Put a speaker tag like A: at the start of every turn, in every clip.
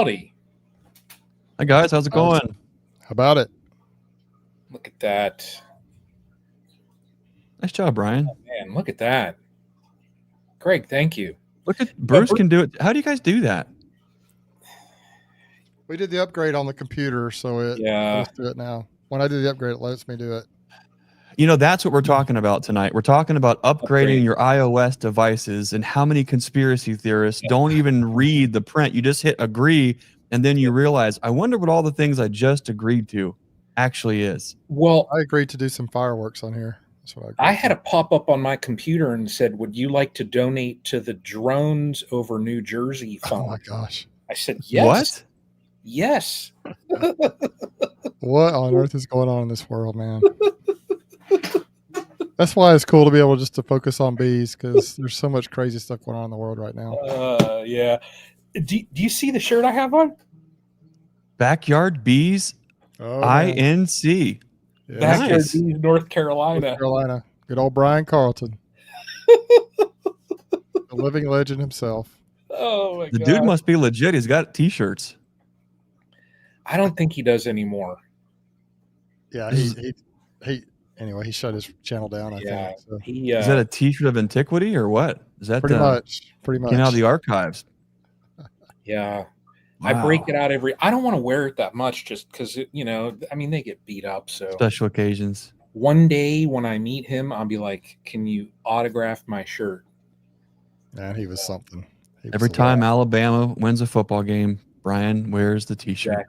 A: howdy.
B: Hi guys, how's it going?
C: How about it?
A: Look at that.
B: Nice job, Brian.
A: Oh, man, look at that. Greg, thank you.
B: Look at Bruce can do it. How do you guys do that?
C: We did the upgrade on the computer, so let's do it now. When I do the upgrade, it lets me do it.
B: You know, that's what we're talking about tonight. We're talking about upgrading your iOS devices and how many conspiracy theorists don't even read the print. You just hit agree, and then you realize, I wonder what all the things I just agreed to actually is.
A: Well,
C: I agreed to do some fireworks on here. That's what
A: I had a pop-up on my computer and said, would you like to donate to the Drones Over New Jersey Fund?
C: Oh, my gosh.
A: I said, yes.
B: What?
A: Yes.
C: What on earth is going on in this world, man? That's why it's cool to be able just to focus on bees, because there's so much crazy stuff going on in the world right now.
A: Yeah. Do you see the shirt I have on?
B: Backyard Bees, INC.
C: Yeah.
A: Backyard
B: Nice.
A: Bees, North Carolina.
C: North Carolina. Good old Brian Carlton. The living legend himself.
A: Oh, my God.
B: The dude must be legit. He's got T-shirts.
A: I don't think he does anymore.
C: Yeah, anyway, he shut his channel down, I think. So.
B: Is that a T-shirt of antiquity or what? Is that
C: pretty much?
B: Came out of the archives.
A: Yeah.
B: Wow.
A: I break it out I don't want to wear it that much just because, they get beat up. So
B: special occasions.
A: One day when I meet him, I'll be like, can you autograph my shirt?
C: Yeah, he was something.
B: Every time Alabama wins a football game, Brian wears the T-shirt.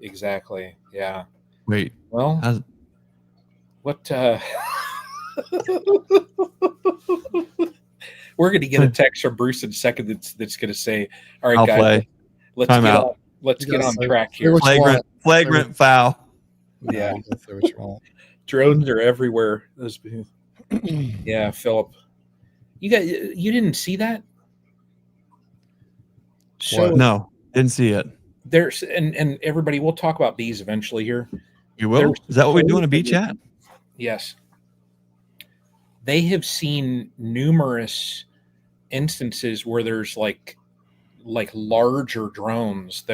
A: Exactly. Yeah.
B: Wait.
A: Well, what? We're going to get a text from Bruce in a second that's going to say, "All right, guys, let's get on track here."
B: Flagrant foul.
A: Yeah. Drones are everywhere. Yeah, Philip. You didn't see that? So
B: no, didn't see it.
A: There's and everybody, we'll talk about bees eventually here.
B: You will? Is that what we do in a bee chat?
A: Yes. They have seen numerous instances where there's like larger drones.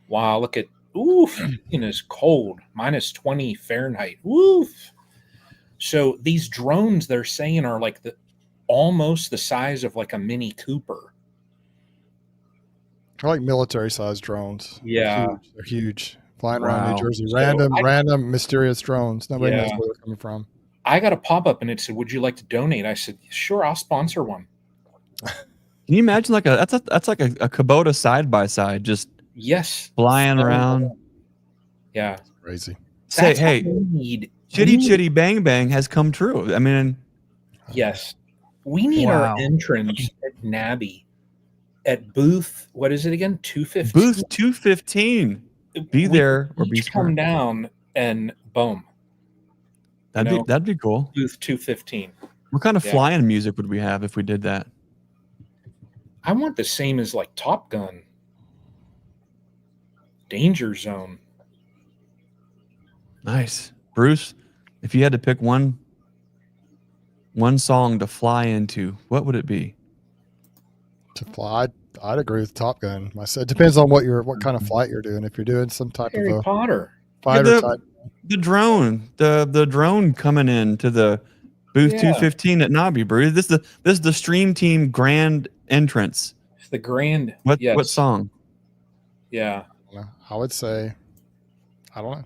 A: Wow, look at it is cold, -20 Fahrenheit. Woof. So these drones they're saying are like almost the size of like a Mini Cooper.
C: I like military-sized drones.
A: Yeah.
C: They're huge. Flying around New Jersey. Random, mysterious drones. Nobody knows where they're coming from.
A: I got a pop-up and it said, would you like to donate? I said, sure, I'll sponsor one.
B: Can you imagine that's like a Kubota side-by-side just flying around?
A: Yeah.
C: That's crazy.
B: Say, hey, Chitty Chitty Bang Bang has come true. I mean.
A: Yes. We need our entrance at NABI. At booth, what is it again? 215.
B: Booth 215. Be there or be
A: come down and boom.
B: That'd be cool.
A: Booth 215.
B: What kind of flying music would we have if we did that?
A: I want the same as like Top Gun. Danger Zone.
B: Nice. Bruce, if you had to pick one song to fly into, what would it be?
C: To fly, I'd agree with Top Gun. I said, depends on what kind of flight you're doing. If you're doing some type
A: Harry
C: of
A: Potter
C: fighter type,
B: the drone, the drone coming in to the booth 215 at Nobby, Bruce. This is the StreamTeam grand entrance.
A: It's the grand.
B: What song?
A: Yeah,
C: I would say, I don't know.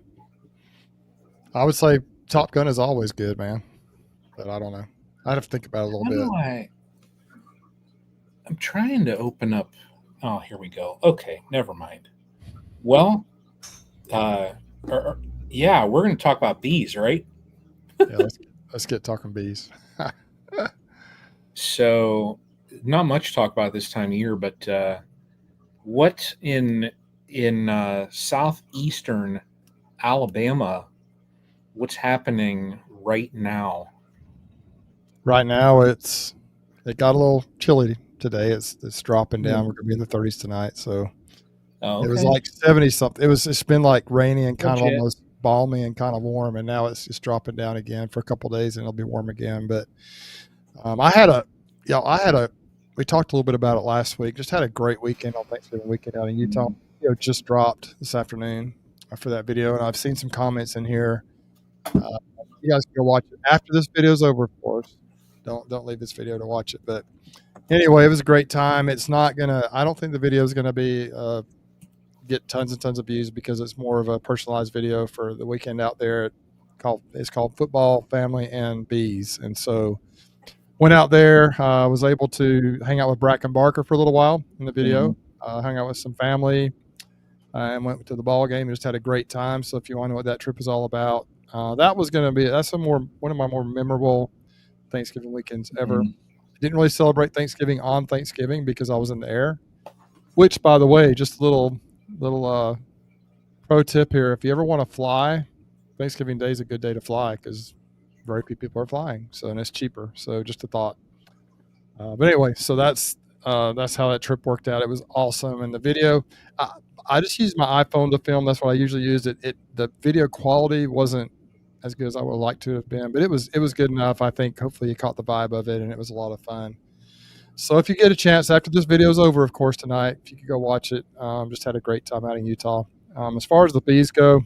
C: I would say Top Gun is always good, man. But I don't know. I'd have to think about it a little bit.
A: I'm trying to open up. Oh, here we go. Okay, never mind. Well, we're going to talk about bees, right?
C: Yeah, let's get talking bees.
A: So, not much to talk about this time of year, but what in southeastern Alabama? What's happening right now?
C: Right now, it got a little chilly today. It's dropping down. We're gonna be in the 30s tonight. So it was like 70 something. It's been like rainy and kind of almost balmy and kind of warm, and now it's just dropping down again for a couple of days, and it'll be warm again. But we talked a little bit about it last week. Just had a great weekend on Thanksgiving weekend out in Utah. video just dropped this afternoon for that video, and I've seen some comments in here. You guys can go watch it after this video is over, of course. Don't leave this video to watch it. But anyway, it was a great time. It's not gonna. I don't think the video is gonna be get tons and tons of views because it's more of a personalized video for the weekend out there. It's called Football, Family, and Bees, and so went out there. Was able to hang out with Bracken Barker for a little while in the video. Hung out with some family. And went to the ball game and just had a great time. So if you want to know what that trip is all about, that's one of my more memorable Thanksgiving weekends ever. Didn't really celebrate Thanksgiving on Thanksgiving because I was in the air, which, by the way, just a little pro tip here. If you ever want to fly, Thanksgiving Day is a good day to fly because very few people are flying. So, and it's cheaper. So just a thought. But anyway, so that's how that trip worked out. It was awesome. And the video, I just used my iPhone to film. That's what I usually use. The video quality wasn't as good as I would like to have been, but it was good enough. I think hopefully you caught the vibe of it, and it was a lot of fun. So if you get a chance after this video is over, of course, tonight, if you could go watch it, just had a great time out in Utah. As far as the bees go,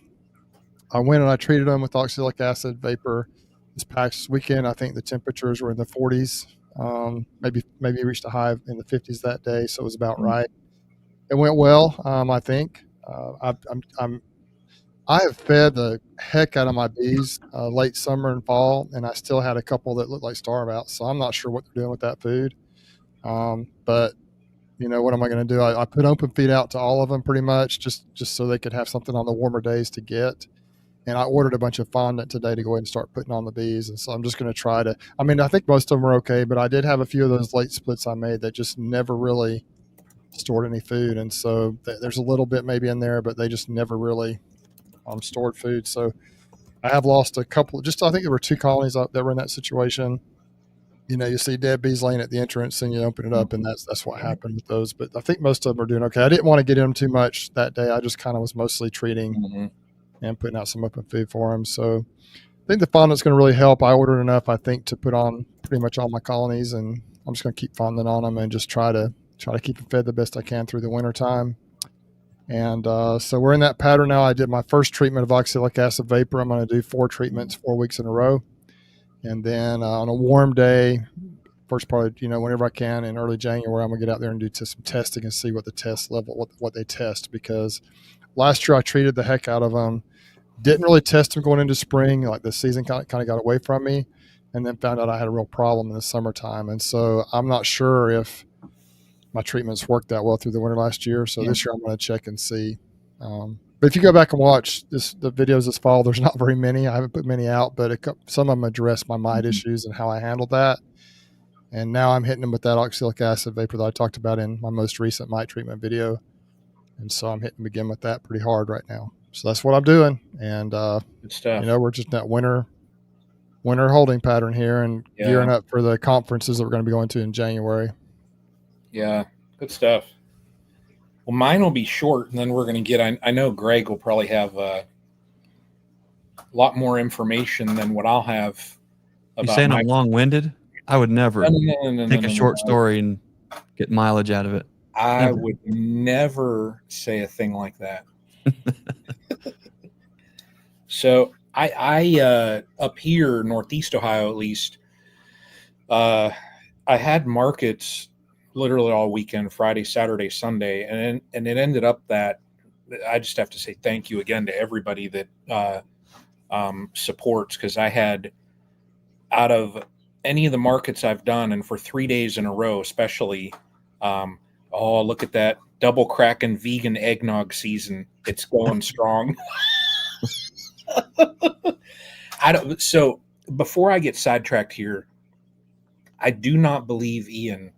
C: I went and I treated them with oxalic acid vapor this past weekend. I think the temperatures were in the 40s. Maybe reached a high in the 50s that day, so it was about right. It went well, I think. I have fed the heck out of my bees late summer and fall, and I still had a couple that looked like starve out. So I'm not sure what they're doing with that food. But you know, what am I going to do? I put open feed out to all of them pretty much, just so they could have something on the warmer days to get. And I ordered a bunch of fondant today to go ahead and start putting on the bees. And so I'm just going to try to. I mean, I think most of them are okay, but I did have a few of those late splits I made that just never really stored any food, and so there's a little bit maybe in there, but they just never really stored food. So I have lost a couple. I think there were 2 colonies that were in that situation. You know, you see dead bees laying at the entrance, and you open it up, and that's what happened with those. But I think most of them are doing okay. I didn't want to get in them too much that day. I just kind of was mostly treating and putting out some open food for them. So I think the fondant's going to really help. I ordered enough, I think, to put on pretty much all my colonies, and I'm just going to keep fondant on them and just try to keep them fed the best I can through the winter time. And so we're in that pattern now. I did my first treatment of oxalic acid vapor. I'm going to do 4 treatments 4 weeks in a row. And then on a warm day, first part, whenever I can in early January, I'm going to get out there and do some testing and see what the test level, what they test. Because last year I treated the heck out of them. Didn't really test them going into spring. Like the season kind of got away from me, and then found out I had a real problem in the summertime. And so I'm not sure if my treatments worked that well through the winter last year. So this year I'm going to check and see. But if you go back and watch the videos this fall, there's not very many. I haven't put many out, but some of them address my mite issues and how I handled that. And now I'm hitting them with that oxalic acid vapor that I talked about in my most recent mite treatment video. And so I'm hitting them again with that pretty hard right now. So that's what I'm doing. And,
A: good stuff.
C: We're just in that winter holding pattern here and gearing up for the conferences that we're going to be going to in January.
A: Yeah, good stuff. Well, mine will be short, and then we're going to get. I know Greg will probably have a lot more information than what I'll have.
B: You saying I'm long-winded? I would never take a short story and get mileage out of it.
A: I would never say a thing like that. So I up here, Northeast Ohio at least, I had markets literally all weekend, Friday, Saturday, Sunday. And it ended up that I just have to say thank you again to everybody that supports, because I had, out of any of the markets I've done, and for 3 days in a row, especially, look at that double cracking vegan eggnog season. It's going strong. So before I get sidetracked here, I do not believe, Ian,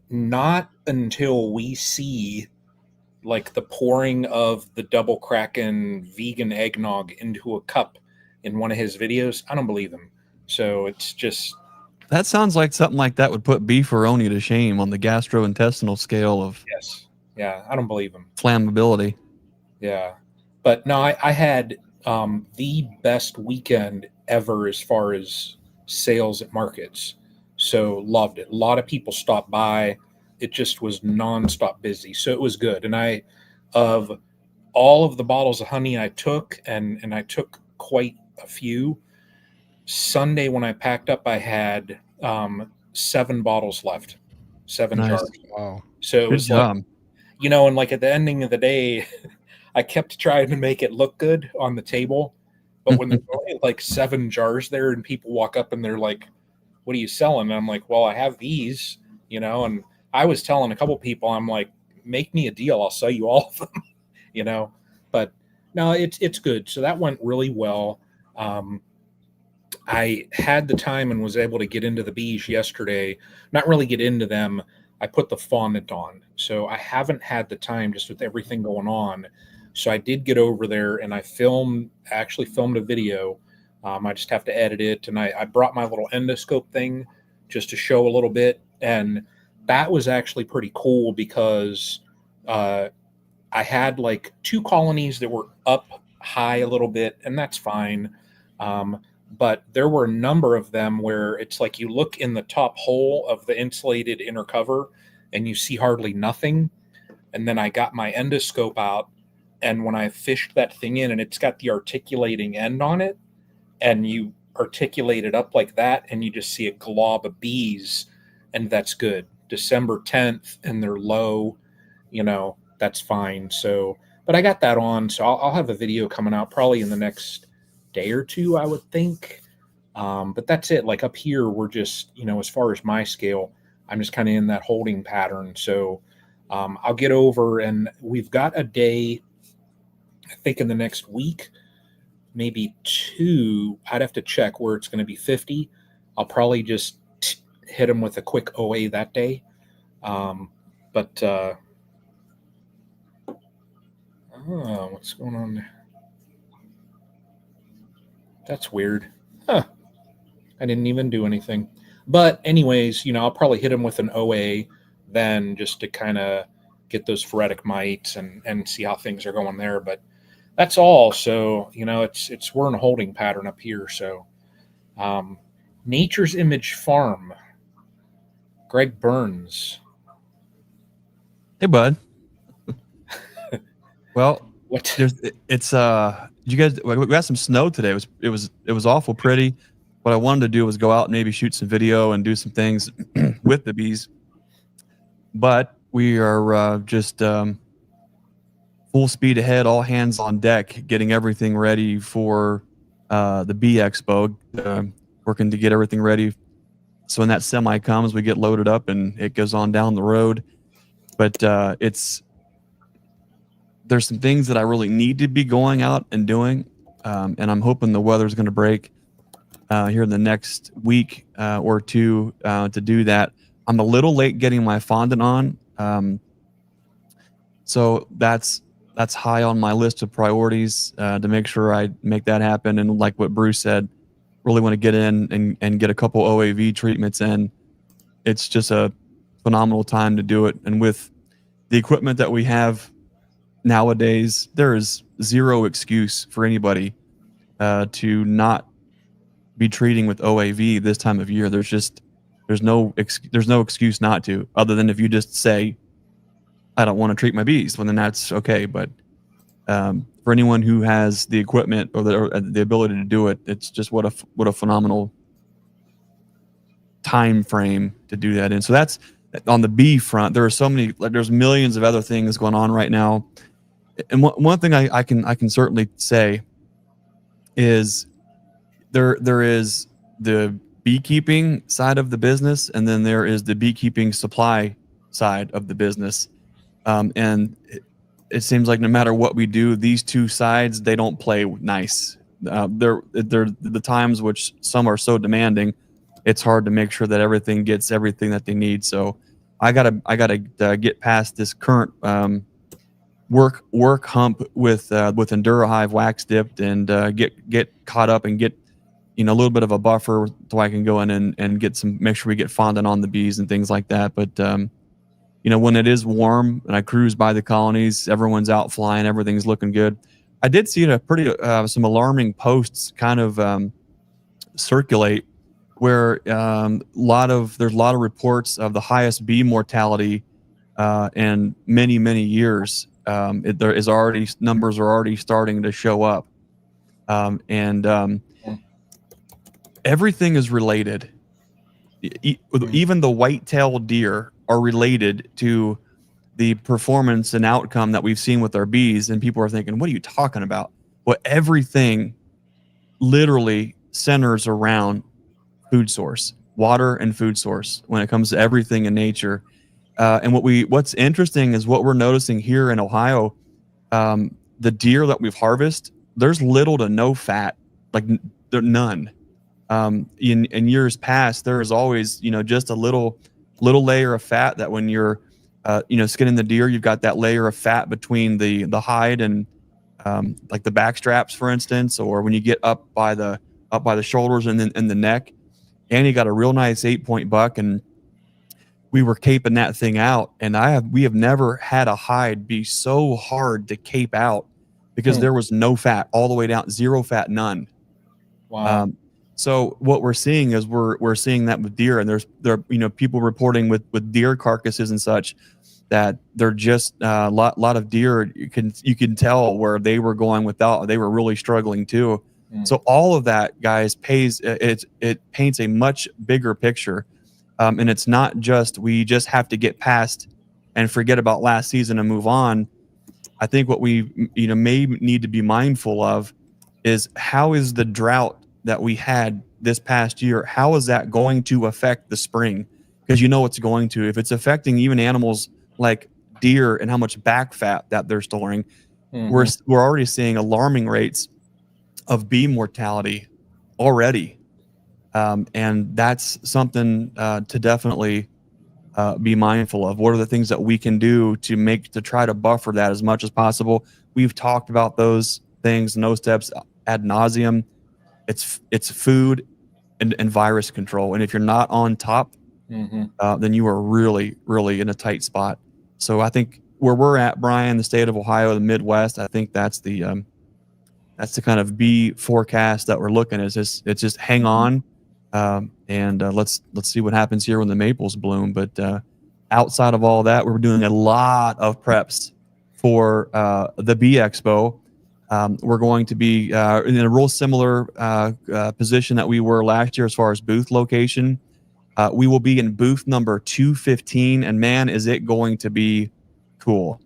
A: not until we see like the pouring of the double cracking vegan eggnog into a cup in one of his videos, I don't believe him. So it's just,
B: that sounds like something like that would put beefaroni to shame on the gastrointestinal scale of
A: I don't believe him.
B: Flammability.
A: Yeah. But no, I had the best weekend ever as far as sales at markets. So loved it. A lot of people stopped by. It just was nonstop busy. So it was good. And I of all of the bottles of honey I took, and I took quite a few. Sunday when I packed up, I had 7 bottles left, 7
B: Nice.
A: jars.
C: Wow.
A: So it
B: Good
A: was
B: job.
A: like, and like at the ending of the day, I kept trying to make it look good on the table. But when there's only like 7 jars there and people walk up and they're like, what are you selling? And I'm like, well, I have these, and I was telling a couple people, I'm like, make me a deal. I'll sell you all of them, but no, it's good. So that went really well. I had the time and was able to get into the bees yesterday, not really get into them. I put the fondant on. So I haven't had the time just with everything going on. So I did get over there and I actually filmed a video. I just have to edit it. And I brought my little endoscope thing just to show a little bit. And that was actually pretty cool because I had like 2 colonies that were up high a little bit, and that's fine. But there were a number of them where it's like you look in the top hole of the insulated inner cover and you see hardly nothing. And then I got my endoscope out, and when I fished that thing in, and it's got the articulating end on it, and you articulate it up like that, and you just see a glob of bees, and that's good. December 10th, and they're low, that's fine. So, but I got that on, so I'll have a video coming out probably in the next day or 2, I would think. But that's it. Like up here, we're just, as far as my scale, I'm just kind of in that holding pattern. So I'll get over, and we've got a day, I think in the next week, maybe 2. I'd have to check where it's going to be 50. I'll probably just hit them with a quick OA that day. What's going on there? That's weird. Huh. I didn't even do anything. But anyways, I'll probably hit them with an OA then just to kind of get those phoretic mites and see how things are going there. But that's all. So, we're in a holding pattern up here. So Nature's Image Farm. Greg Burns.
B: Hey, bud. Well,
A: what?
B: It's you guys, we got some snow today. It was awful pretty. What I wanted to do was go out and maybe shoot some video and do some things with the bees. But we are just full speed ahead, all hands on deck, getting everything ready for the Bee Expo, working to get everything ready. So when that semi comes, we get loaded up and it goes on down the road. But there's some things that I really need to be going out and doing. And I'm hoping the weather's going to break here in the next week or 2 to do that. I'm a little late getting my fondant on. So that's high on my list of priorities to make sure I make that happen. And like what Bruce said, really want to get in and get a couple OAV treatments in. It's just a phenomenal time to do it. And with the equipment that we have nowadays, there is zero excuse for anybody to not be treating with OAV this time of year. There's no excuse not to, other than if you just say, I don't want to treat my bees, well then that's okay. But for anyone who has the equipment or the ability to do it, it's just what a phenomenal time frame to do that in. So that's on the bee front. There are so many, there's millions of other things going on right now. And one thing I can certainly say is there is the beekeeping side of the business, and then there is the beekeeping supply side of the business. And it seems like no matter what we do, these 2 sides, they don't play nice. They're the times which some are so demanding, it's hard to make sure that everything gets everything that they need. So I gotta get past this current work hump with EnduraHive wax dipped and get caught up and get a little bit of a buffer so I can go in and make sure we get fondant on the bees and things like that. But when it is warm and I cruise by the colonies, everyone's out flying, everything's looking good. I did see some alarming posts kind of circulate where there's a lot of reports of the highest bee mortality in many years There is already numbers are already starting to show up, and everything is related. Even the white-tailed deer are related to the performance and outcome that we've seen with our bees. And people are thinking, what are you talking about? Well, everything literally centers around food source, water and food source when it comes to everything in nature. And what's interesting is what we're noticing here in Ohio, the deer that we've harvested, there's little to no fat, like none. In years past, there is always, just a little layer of fat that when you're, skinning the deer, you've got that layer of fat between the hide and like the back straps, for instance, or when you get up by the shoulders and then the neck. And you got a real nice 8-point buck, and we were caping that thing out. And we have never had a hide be so hard to cape out because there was no fat all the way down, zero fat, none.
A: Wow.
B: So what we're seeing is we're seeing that with deer, and there people reporting with deer carcasses and such that they're just a lot of deer. You can tell where they were going without. They were really struggling too. So all of that, guys, it paints a much bigger picture, and it's not just we just have to get past and forget about last season and move on. I think what we may need to be mindful of is how is the drought that we had this past year, how is that going to affect the spring? Because it's going to. If it's affecting even animals like deer and how much back fat that they're storing, we're already seeing alarming rates of bee mortality already. And that's something to definitely be mindful of. What are the things that we can do to try to buffer that as much as possible? We've talked about those things and those steps ad nauseum. It's food and virus control. And if you're not on top, then you are really, really in a tight spot. So I think where we're at, Brian, the state of Ohio, the Midwest, I think that's the kind of bee forecast that we're looking at. It's just hang on, and let's see what happens here when the maples bloom. But outside of all that, we're doing a lot of preps for the Bee Expo. We're going to be in a real similar position that we were last year as far as booth location. We will be in booth number 215, and man, is it going to be cool.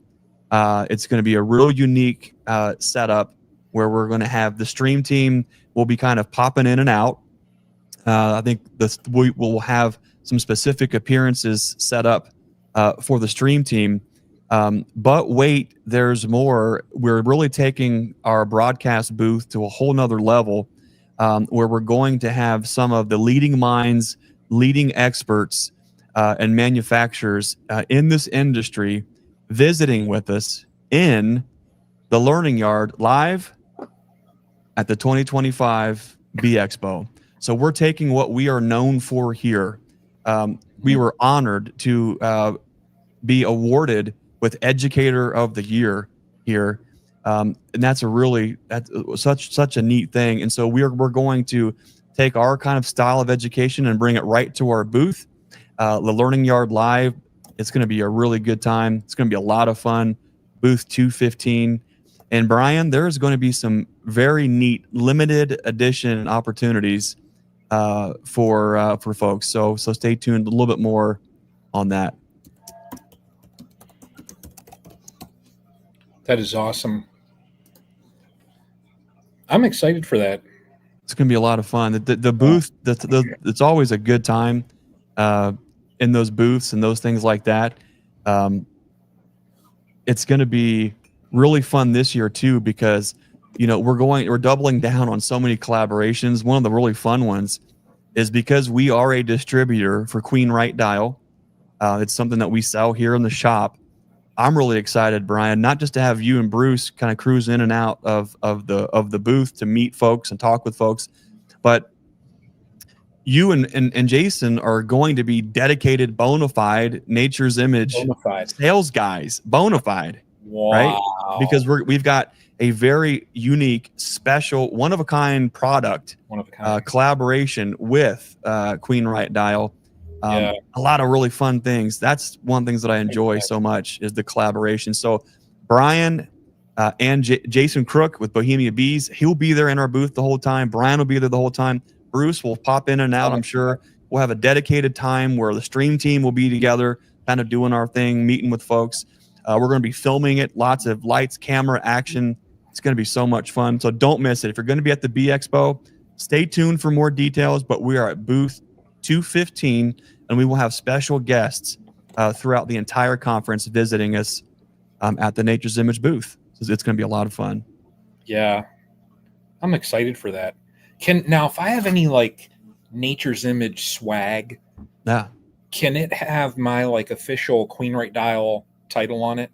B: It's going to be a real unique setup where we're going to have the StreamTeam will be kind of popping in and out. I think we will have some specific appearances set up for the StreamTeam. But wait, there's more. We're really taking our broadcast booth to a whole nother level, where we're going to have some of the leading minds, leading experts, and manufacturers in this industry visiting with us in the Learning Yard live at the 2025 Bee Expo. So we're taking what we are known for here. We were honored to be awarded with Educator of the Year here, and that's such a neat thing. And so we're going to take our kind of style of education and bring it right to our booth, the Learning Yard Live. It's going to be a really good time. It's going to be a lot of fun. Booth 215. And Brian, there's going to be some very neat limited edition opportunities for folks. So stay tuned a little bit more on that.
A: That is awesome. I'm excited for that.
B: It's going to be a lot of fun. The booth, it's always a good time in those booths and those things like that. It's going to be really fun this year too, because we're doubling down on so many collaborations. One of the really fun ones is because we are a distributor for Queen Right Dial. It's something that we sell here in the shop. I'm really excited, Brian, not just to have you and Bruce kind of cruise in and out of the booth to meet folks and talk with folks, but you and Jason are going to be dedicated, bona fide Nature's Image sales guys, bona fide, right? Because we've got a very unique, special, one-of-a-kind product, collaboration with Queen Right Dial. A lot of really fun things. That's one of the things that I enjoy so much is the collaboration. So Brian and Jason Crook with Bohemia Bees. He'll be there in our booth the whole time. Brian will be there the whole time. Bruce will pop in and out, I'm sure. We'll have a dedicated time where the stream team will be together, kind of doing our thing, meeting with folks. We're going to be filming it, lots of lights, camera, action. It's going to be so much fun. So don't miss it. If you're going to be at the Bee Expo, stay tuned for more details. But we are at booth 215, and we will have special guests throughout the entire conference visiting us at the Nature's Image booth. So it's going to be a lot of fun.
A: Yeah, I'm excited for that. Now, if I have any like Nature's Image swag,
B: yeah,
A: can it have my like official Queen Right Dial title on it?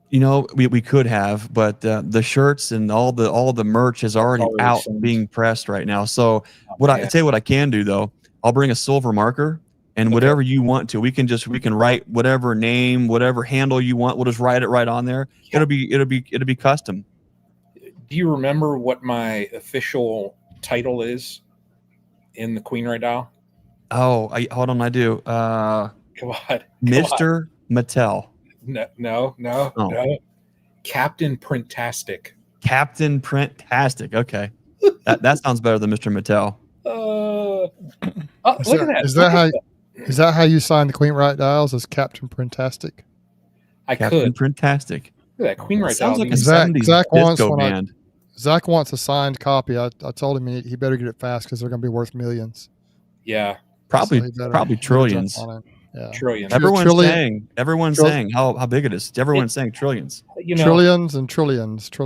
B: You know, we could have, but the shirts and all the merch is already out being pressed right now. So I tell you what I can do though, I'll bring a silver marker and whatever you want to, we can write whatever name, whatever handle you want. We'll just write it right on there. Yeah. It'll be custom.
A: Do you remember what my official title is in the Queen Right Dial?
B: Oh, hold on, I do.
A: Come on,
B: Mr. Mattel.
A: No. Captain Printastic.
B: Captain Printastic. Okay, that sounds better than Mr. Mattel.
A: Look at that.
C: Is that how you sign the Queen Right Dials? As Captain Printastic?
B: Captain Printastic.
A: Look at that Queen Right
B: Sounds
A: Dial.
B: like a 70s disco band.
C: Zach wants a signed copy. I told him he better get it fast because they're going to be worth millions.
A: Yeah,
B: probably trillions.
C: Yeah.
A: Trillions.
B: Everyone's saying how big it is. Everyone's saying trillions.
C: Trillions and trillions.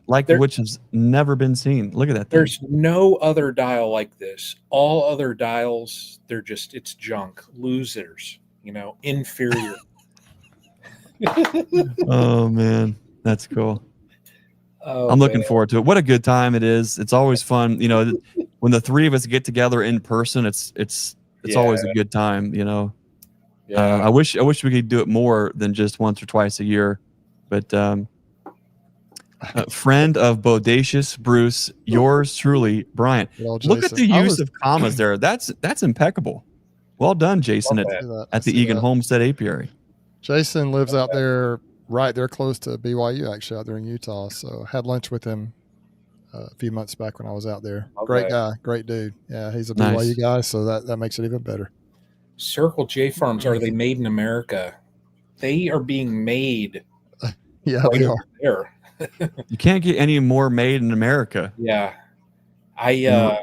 B: Like which has never been seen. Look at that thing.
A: There's no other dial like this. All other dials, it's junk. Losers, inferior.
B: Oh man, that's cool.
A: Oh,
B: I'm looking forward to it. What a good time it is. It's always fun. When the three of us get together in person, it's always a good time, Yeah. I wish we could do it more than just once or twice a year. But friend of Bodacious Bruce, yours truly, Bryant.
C: Well,
B: look at the use of commas there. That's impeccable. Well done, Jason, at the Egan Homestead Apiary.
C: Jason lives out there, right there close to BYU, actually, out there in Utah. So had lunch with him a few months back when I was out there. Okay. Great guy, great dude. Yeah, he's a BYU guy, so that makes it even better.
A: Circle J Farms, are they made in America? They are being made.
C: Yeah, they are.
A: There.
B: You can't get any more made in America.
A: Yeah.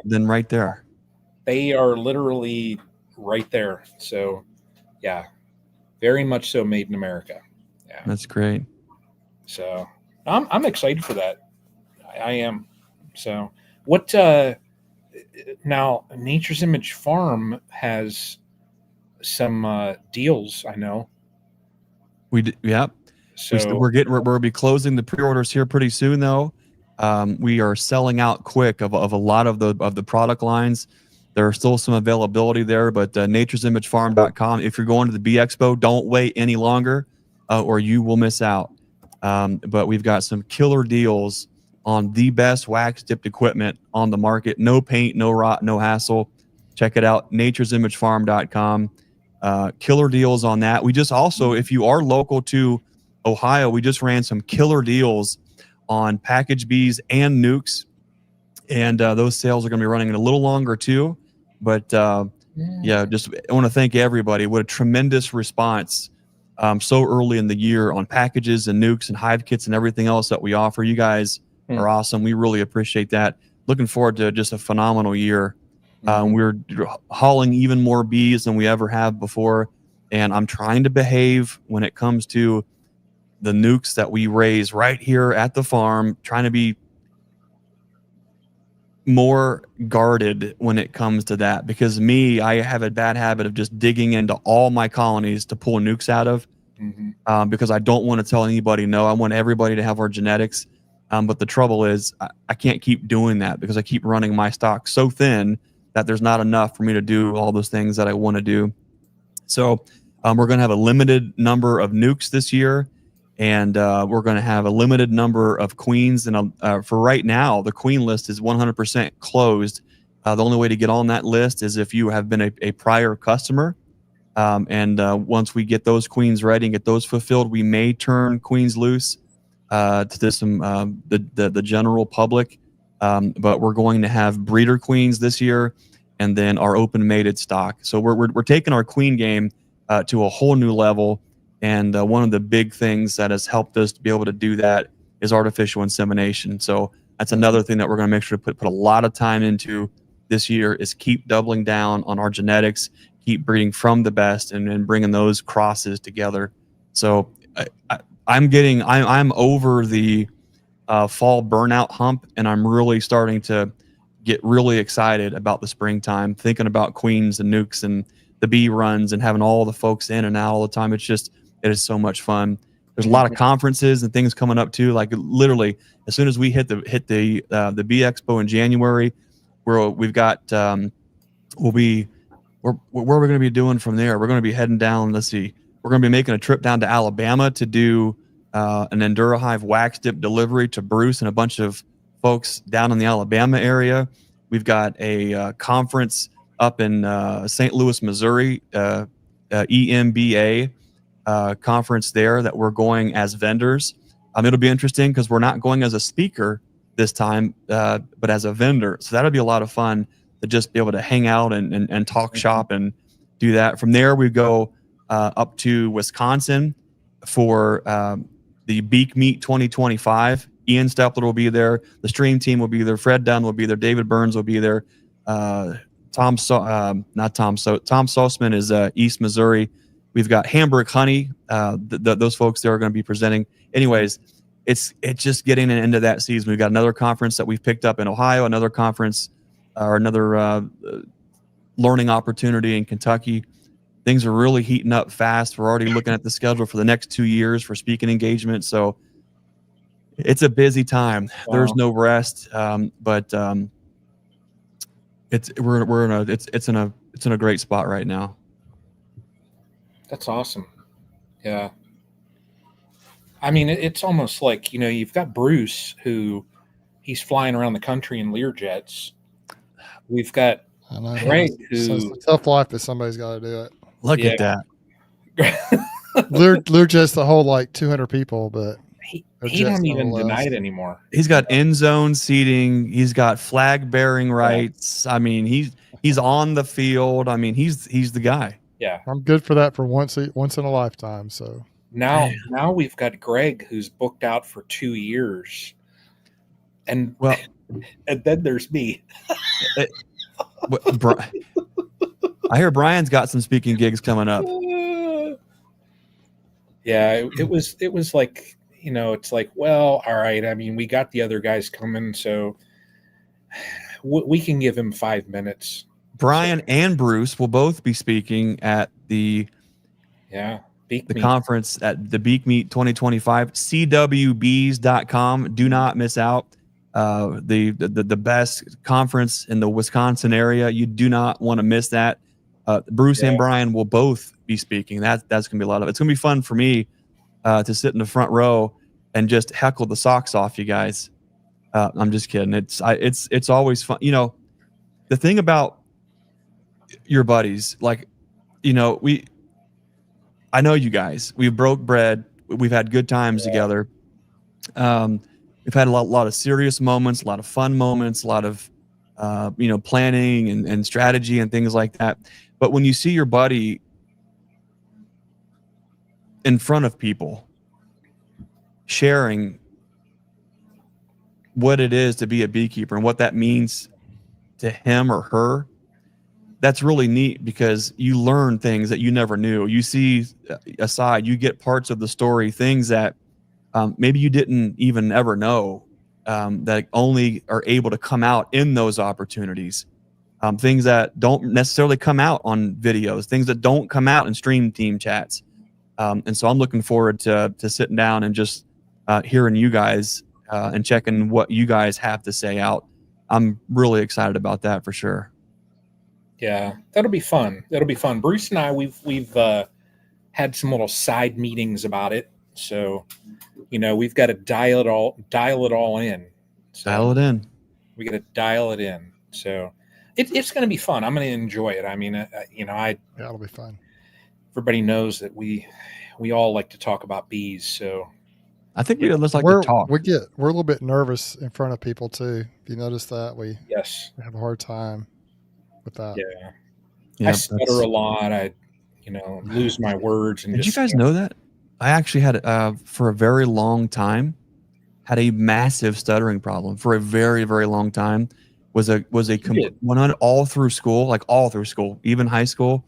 B: Than right there.
A: They are literally right there. So, yeah. Very much so made in America. Yeah.
B: That's great.
A: So, I'm excited for that. I am. So, what now Nature's Image Farm has some deals, I know.
B: Yep. So we'll be closing the pre-orders here pretty soon though. We are selling out quick of a lot of the product lines. There are still some availability there, but nature'simagefarm.com. If you're going to the Bee Expo, don't wait any longer or you will miss out. But we've got some killer deals on the best wax dipped equipment on the market. No paint, no rot, no hassle. Check it out, nature'simagefarm.com. Killer deals on that. We just also, if you are local to Ohio, we just ran some killer deals on package bees and nukes. And those sales are going to be running a little longer too. But just I want to thank everybody. What a tremendous response so early in the year on packages and nukes and hive kits and everything else that we offer. You guys are awesome. We really appreciate that. Looking forward to just a phenomenal year. We're hauling even more bees than we ever have before. And I'm trying to behave when it comes to the nukes that we raise right here at the farm, trying to be more guarded when it comes to that, because I have a bad habit of just digging into all my colonies to pull nukes out of, because I don't want to tell anybody no. I want everybody to have our genetics. But the trouble is I can't keep doing that because I keep running my stock so thin that there's not enough for me to do all those things that I want to do. So we're going to have a limited number of nukes this year. And we're going to have a limited number of queens. And for right now, the queen list is 100% closed. The only way to get on that list is if you have been a prior customer. And once we get those queens ready and get those fulfilled, we may turn queens loose to some the general public. But we're going to have breeder queens this year, and then our open mated stock. So we're taking our queen game to a whole new level. And one of the big things that has helped us to be able to do that is artificial insemination. So that's another thing that we're going to make sure to put a lot of time into this year, is keep doubling down on our genetics, keep breeding from the best, and bringing those crosses together. So I'm over the fall burnout hump, and I'm really starting to get really excited about the springtime, thinking about queens and nukes and the bee runs and having all the folks in and out all the time. It is so much fun. There's a lot of conferences and things coming up too. Like literally, as soon as we hit the Bee Expo in January, we've got where are we going to be doing from there? We're going to be heading down. Let's see. We're going to be making a trip down to Alabama to do an Endura Hive wax dip delivery to Bruce and a bunch of folks down in the Alabama area. We've got a conference up in St. Louis, Missouri, EMBA conference there that we're going as vendors. It'll be interesting because we're not going as a speaker this time, but as a vendor. So that'll be a lot of fun to just be able to hang out and talk shop and do that. From there, we go up to Wisconsin for the Beak Meet 2025. Ian Stepler will be there. The StreamTeam will be there. Fred Dunn will be there. David Burns will be there. Tom Sussman is East Missouri. We've got Hamburg Honey. Those folks there are going to be presenting. Anyways, it's just getting into that season. We've got another conference that we've picked up in Ohio, another conference or another learning opportunity in Kentucky. Things are really heating up fast. We're already looking at the schedule for the next 2 years for speaking engagement. So it's a busy time. Wow. There's no rest, but it's in a great spot right now.
A: That's awesome. Yeah. I mean, it's almost like, you've got Bruce, who he's flying around the country in Learjets. We've got Greg, who...
C: it's a tough life if somebody's got to do it.
B: Look at that.
C: Learjets the whole 200 people, but
A: he don't even deny it anymore.
B: He's got end zone seating. He's got flag bearing rights. I mean, he's on the field. I mean, he's the guy.
A: Yeah,
C: I'm good for that for once in a lifetime. So
A: now we've got Greg, who's booked out for 2 years, and then there's me.
B: I hear Brian's got some speaking gigs coming up.
A: Yeah, it was like, it's like, well, all right. I mean, we got the other guys coming, so we can give him 5 minutes.
B: Brian and Bruce will both be speaking at the conference at the Beak Meet 2025. CWBs.com. Do not miss out. The best conference in the Wisconsin area. You do not want to miss that. Bruce and Brian will both be speaking. That's gonna be a lot of. It's gonna be fun for me to sit in the front row and just heckle the socks off you guys. I'm just kidding. It's always fun. The thing about your buddies, I know you guys. We broke bread. We've had good times together. We've had a lot of serious moments, a lot of fun moments, a lot of planning and strategy and things like that. But when you see your buddy in front of people sharing what it is to be a beekeeper and what that means to him or her, that's really neat, because you learn things that you never knew. You see aside, you get parts of the story, things that maybe you didn't even ever know, that only are able to come out in those opportunities. Things that don't necessarily come out on videos, things that don't come out in StreamTeam chats. And so I'm looking forward to sitting down and just hearing you guys and checking what you guys have to say out. I'm really excited about that for sure.
A: Yeah, that'll be fun. Bruce and I, we've had some little side meetings about it. So, we've got to dial it all in. So
B: dial it in.
A: We got to dial it in. So it's going to be fun. I'm going to enjoy it. I mean,
C: it'll be fun.
A: everybody knows that we all like to talk about bees. So
B: I think we just like to talk.
C: We're a little bit nervous in front of people too. If you notice that, we have a hard time with that.
A: Yeah, I stutter a lot. I lose my words. And
B: did you guys know that? I actually had for a very long time had a massive stuttering problem for a very, very long time. Was a all through school, like all through school, even high school,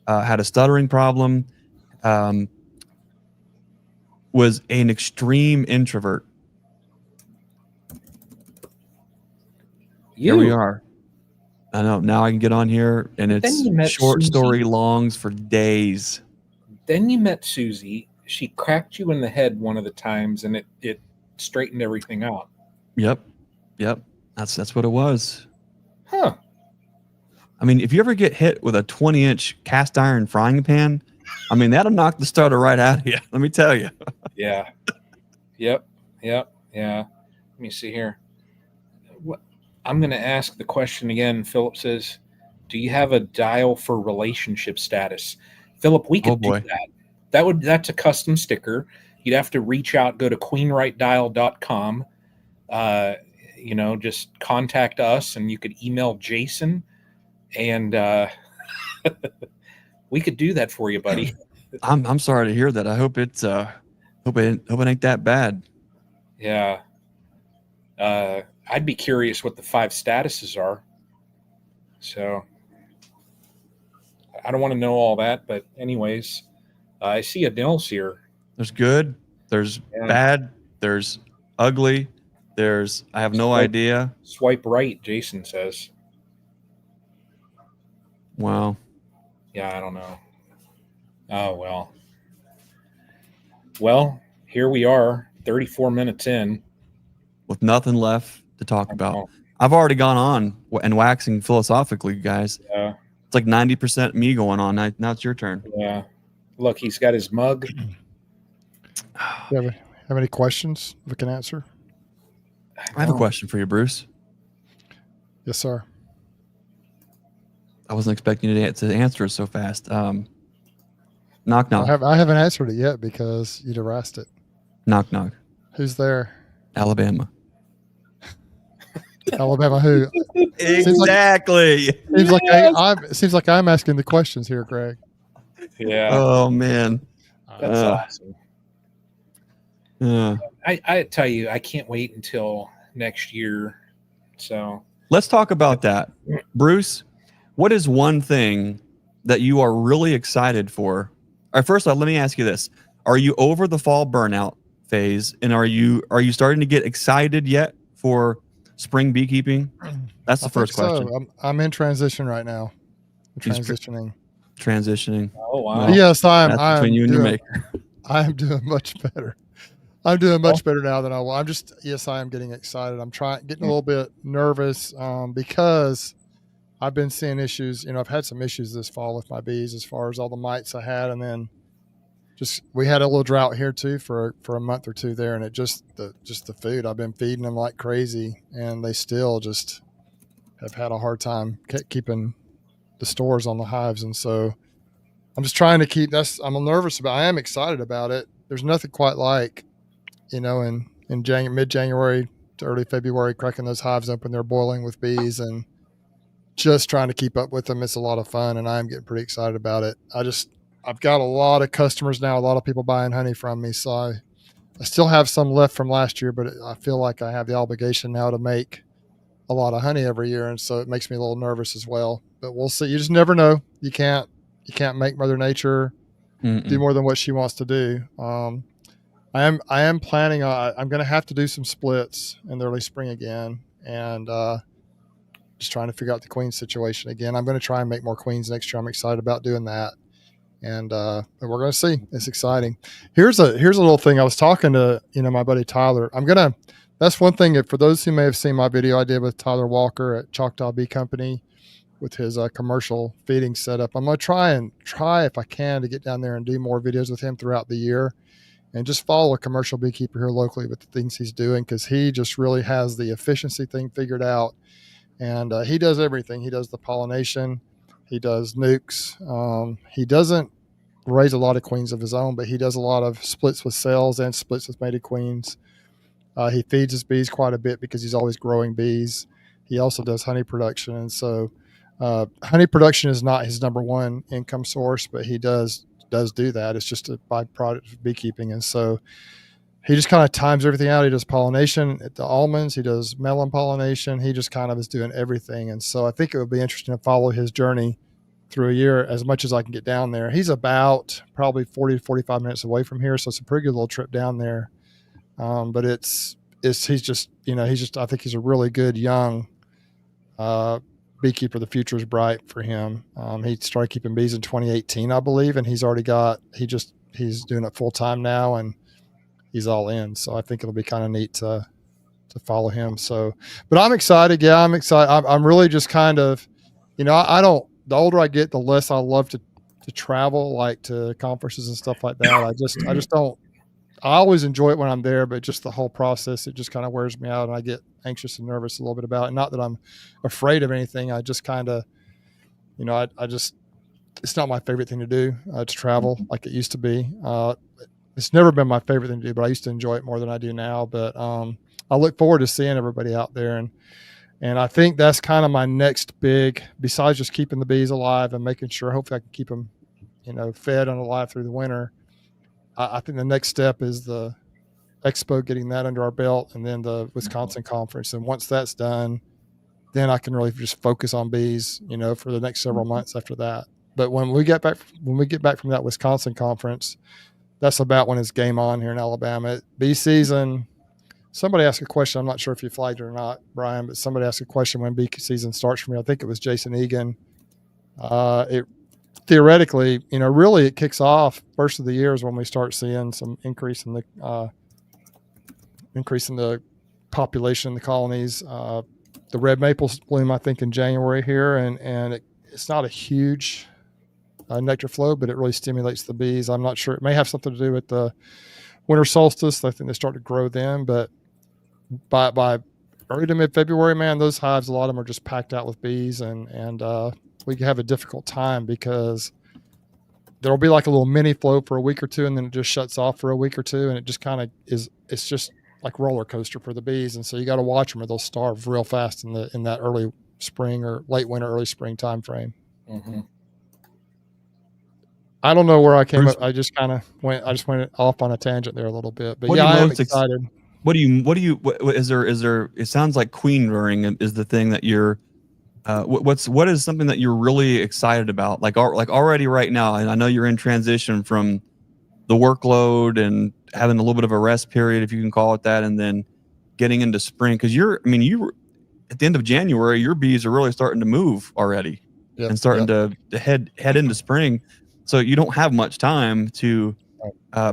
B: had a stuttering problem. Was an extreme introvert. Here we are. I know. Now I can get on here, and it's short story longs for days.
A: Then you met Susie. She cracked you in the head one of the times, and it straightened everything out.
B: Yep. That's what it was.
A: Huh.
B: I mean, if you ever get hit with a 20-inch cast iron frying pan, I mean, that'll knock the starter right out of you. Let me tell you.
A: Yeah. Yep. Yeah. Let me see here. I'm going to ask the question again. Philip says, do you have a dial for relationship status? Philip, we could do that. That's a custom sticker. You'd have to reach out, go to queenrightdial.com. Just contact us, and you could email Jason, and we could do that for you, buddy.
B: I'm sorry to hear that. I hope it ain't that bad.
A: Yeah. I'd be curious what the 5 statuses are. So I don't want to know all that, but anyways, I see a Nils here.
B: There's good, there's bad, there's ugly, there's I have no idea.
A: Swipe right, Jason says.
B: Wow.
A: Yeah, I don't know. Oh, well. Well, here we are, 34 minutes in. With
B: nothing left to talk about. I've already gone on and waxing philosophically, guys.
A: Yeah.
B: It's like 90% me going on. Now it's your turn.
A: Yeah. Look, he's got his mug.
C: Have any questions we can answer?
B: I have a question for you, Bruce.
C: Yes, sir.
B: I wasn't expecting you to answer it so fast. Knock, knock.
C: I haven't answered it yet because you'd harassed it.
B: Knock, knock.
C: Who's there?
B: Alabama.
C: Alabama who?
B: Exactly.
C: Seems like I'm asking the questions here, Greg.
A: Yeah.
B: Oh, man.
A: That's awesome. I tell you, I can't wait until next year. So
B: let's talk about that. Bruce, what is one thing that you are really excited for? All right, first of all, let me ask you this. Are you over the fall burnout phase, and are you starting to get excited yet for spring beekeeping? That's the first question.
C: So. I'm in transition right now. I'm
B: transitioning.
A: Oh, wow.
C: But yes, I'm
B: between you and your maker.
C: I'm doing much better. I'm doing much better now than I was. I am getting excited. I'm getting a little bit nervous because I've been seeing issues. I've had some issues this fall with my bees as far as all the mites I had, and then we had a little drought here too for a month or two there, and it just the food. I've been feeding them like crazy, and they still just have had a hard time keeping the stores on the hives, and so I'm just trying to keep. I'm nervous about. I am excited about it. There's nothing quite like, in mid-January to early February, cracking those hives open. They're boiling with bees, and just trying to keep up with them. It's a lot of fun, and I'm getting pretty excited about it. I've got a lot of customers now, a lot of people buying honey from me. So I still have some left from last year, but I feel like I have the obligation now to make a lot of honey every year. And so it makes me a little nervous as well, but we'll see. You just never know. You can't make Mother Nature do more than what she wants to do. I am planning on, I'm going to have to do some splits in the early spring again. And, just trying to figure out the queen situation again. I'm going to try and make more queens next year. I'm excited about doing that. And we're going to see. It's exciting. Here's a little thing. I was talking to, my buddy Tyler. That's one thing for those who may have seen my video I did with Tyler Walker at Choctaw Bee Company with his commercial feeding setup. I'm going to try if I can to get down there and do more videos with him throughout the year and just follow a commercial beekeeper here locally with the things he's doing, because he just really has the efficiency thing figured out. And he does everything. He does the pollination. He does nukes. He doesn't raise a lot of queens of his own, but he does a lot of splits with cells and splits with mated queens. He feeds his bees quite a bit because he's always growing bees. He also does honey production. And so honey production is not his number one income source, but he does do that. It's just a byproduct of beekeeping. And so he just kind of times everything out. He does pollination at the almonds. He does melon pollination. He just kind of is doing everything. And so I think it would be interesting to follow his journey through a year as much as I can get down there. He's about probably 40 to 45 minutes away from here. So it's a pretty good little trip down there. But he's just, I think he's a really good young beekeeper. The future is bright for him. He started keeping bees in 2018, I believe. And he's doing it full time now, and he's all in. So I think it'll be kind of neat to follow him. So, but I'm excited. Yeah, I'm excited. I'm really just kind of, the older I get, the less I love to travel, like to conferences and stuff like that. I just don't, I always enjoy it when I'm there, but just the whole process, it just kind of wears me out, and I get anxious and nervous a little bit about it. Not that I'm afraid of anything. I just kind of, it's not my favorite thing to do, to travel like it used to be. It's never been my favorite thing to do, but I used to enjoy it more than I do now. But I look forward to seeing everybody out there. And I think that's kind of my next big, besides just keeping the bees alive and making sure, hopefully I can keep them, fed and alive through the winter. I think the next step is the Expo, getting that under our belt, and then the Wisconsin conference. And once that's done, then I can really just focus on bees, for the next several months after that. But when we get back from that Wisconsin conference, that's about when it's game on here in Alabama. Bee season. Somebody asked a question. I'm not sure if you flagged it or not, Brian, but somebody asked a question when bee season starts for me. I think it was Jason Egan. It theoretically, really it kicks off first of the year is when we start seeing some increase in the population in the colonies. The red maples bloom, I think, in January here, and it's not a huge nectar flow, but it really stimulates the bees. I'm not sure. It may have something to do with the winter solstice. I think they start to grow then, but by early to mid-February, man, those hives, a lot of them are just packed out with bees, and we have a difficult time because there'll be like a little mini flow for a week or two, and then it just shuts off for a week or two, and it just kind of it's just like roller coaster for the bees. And so you got to watch them or they'll starve real fast in that early spring or late winter, early spring time frame.
A: Mm-hmm.
C: I don't know where I came up. I just went off on a tangent there a little bit, but I am excited.
B: What is there, it sounds like queen rearing is the thing that you're, what is something that you're really excited about? Like already right now, and I know you're in transition from the workload and having a little bit of a rest period, if you can call it that, and then getting into spring. Cause you at the end of January, your bees are really starting to move already and starting to head into spring. So you don't have much time to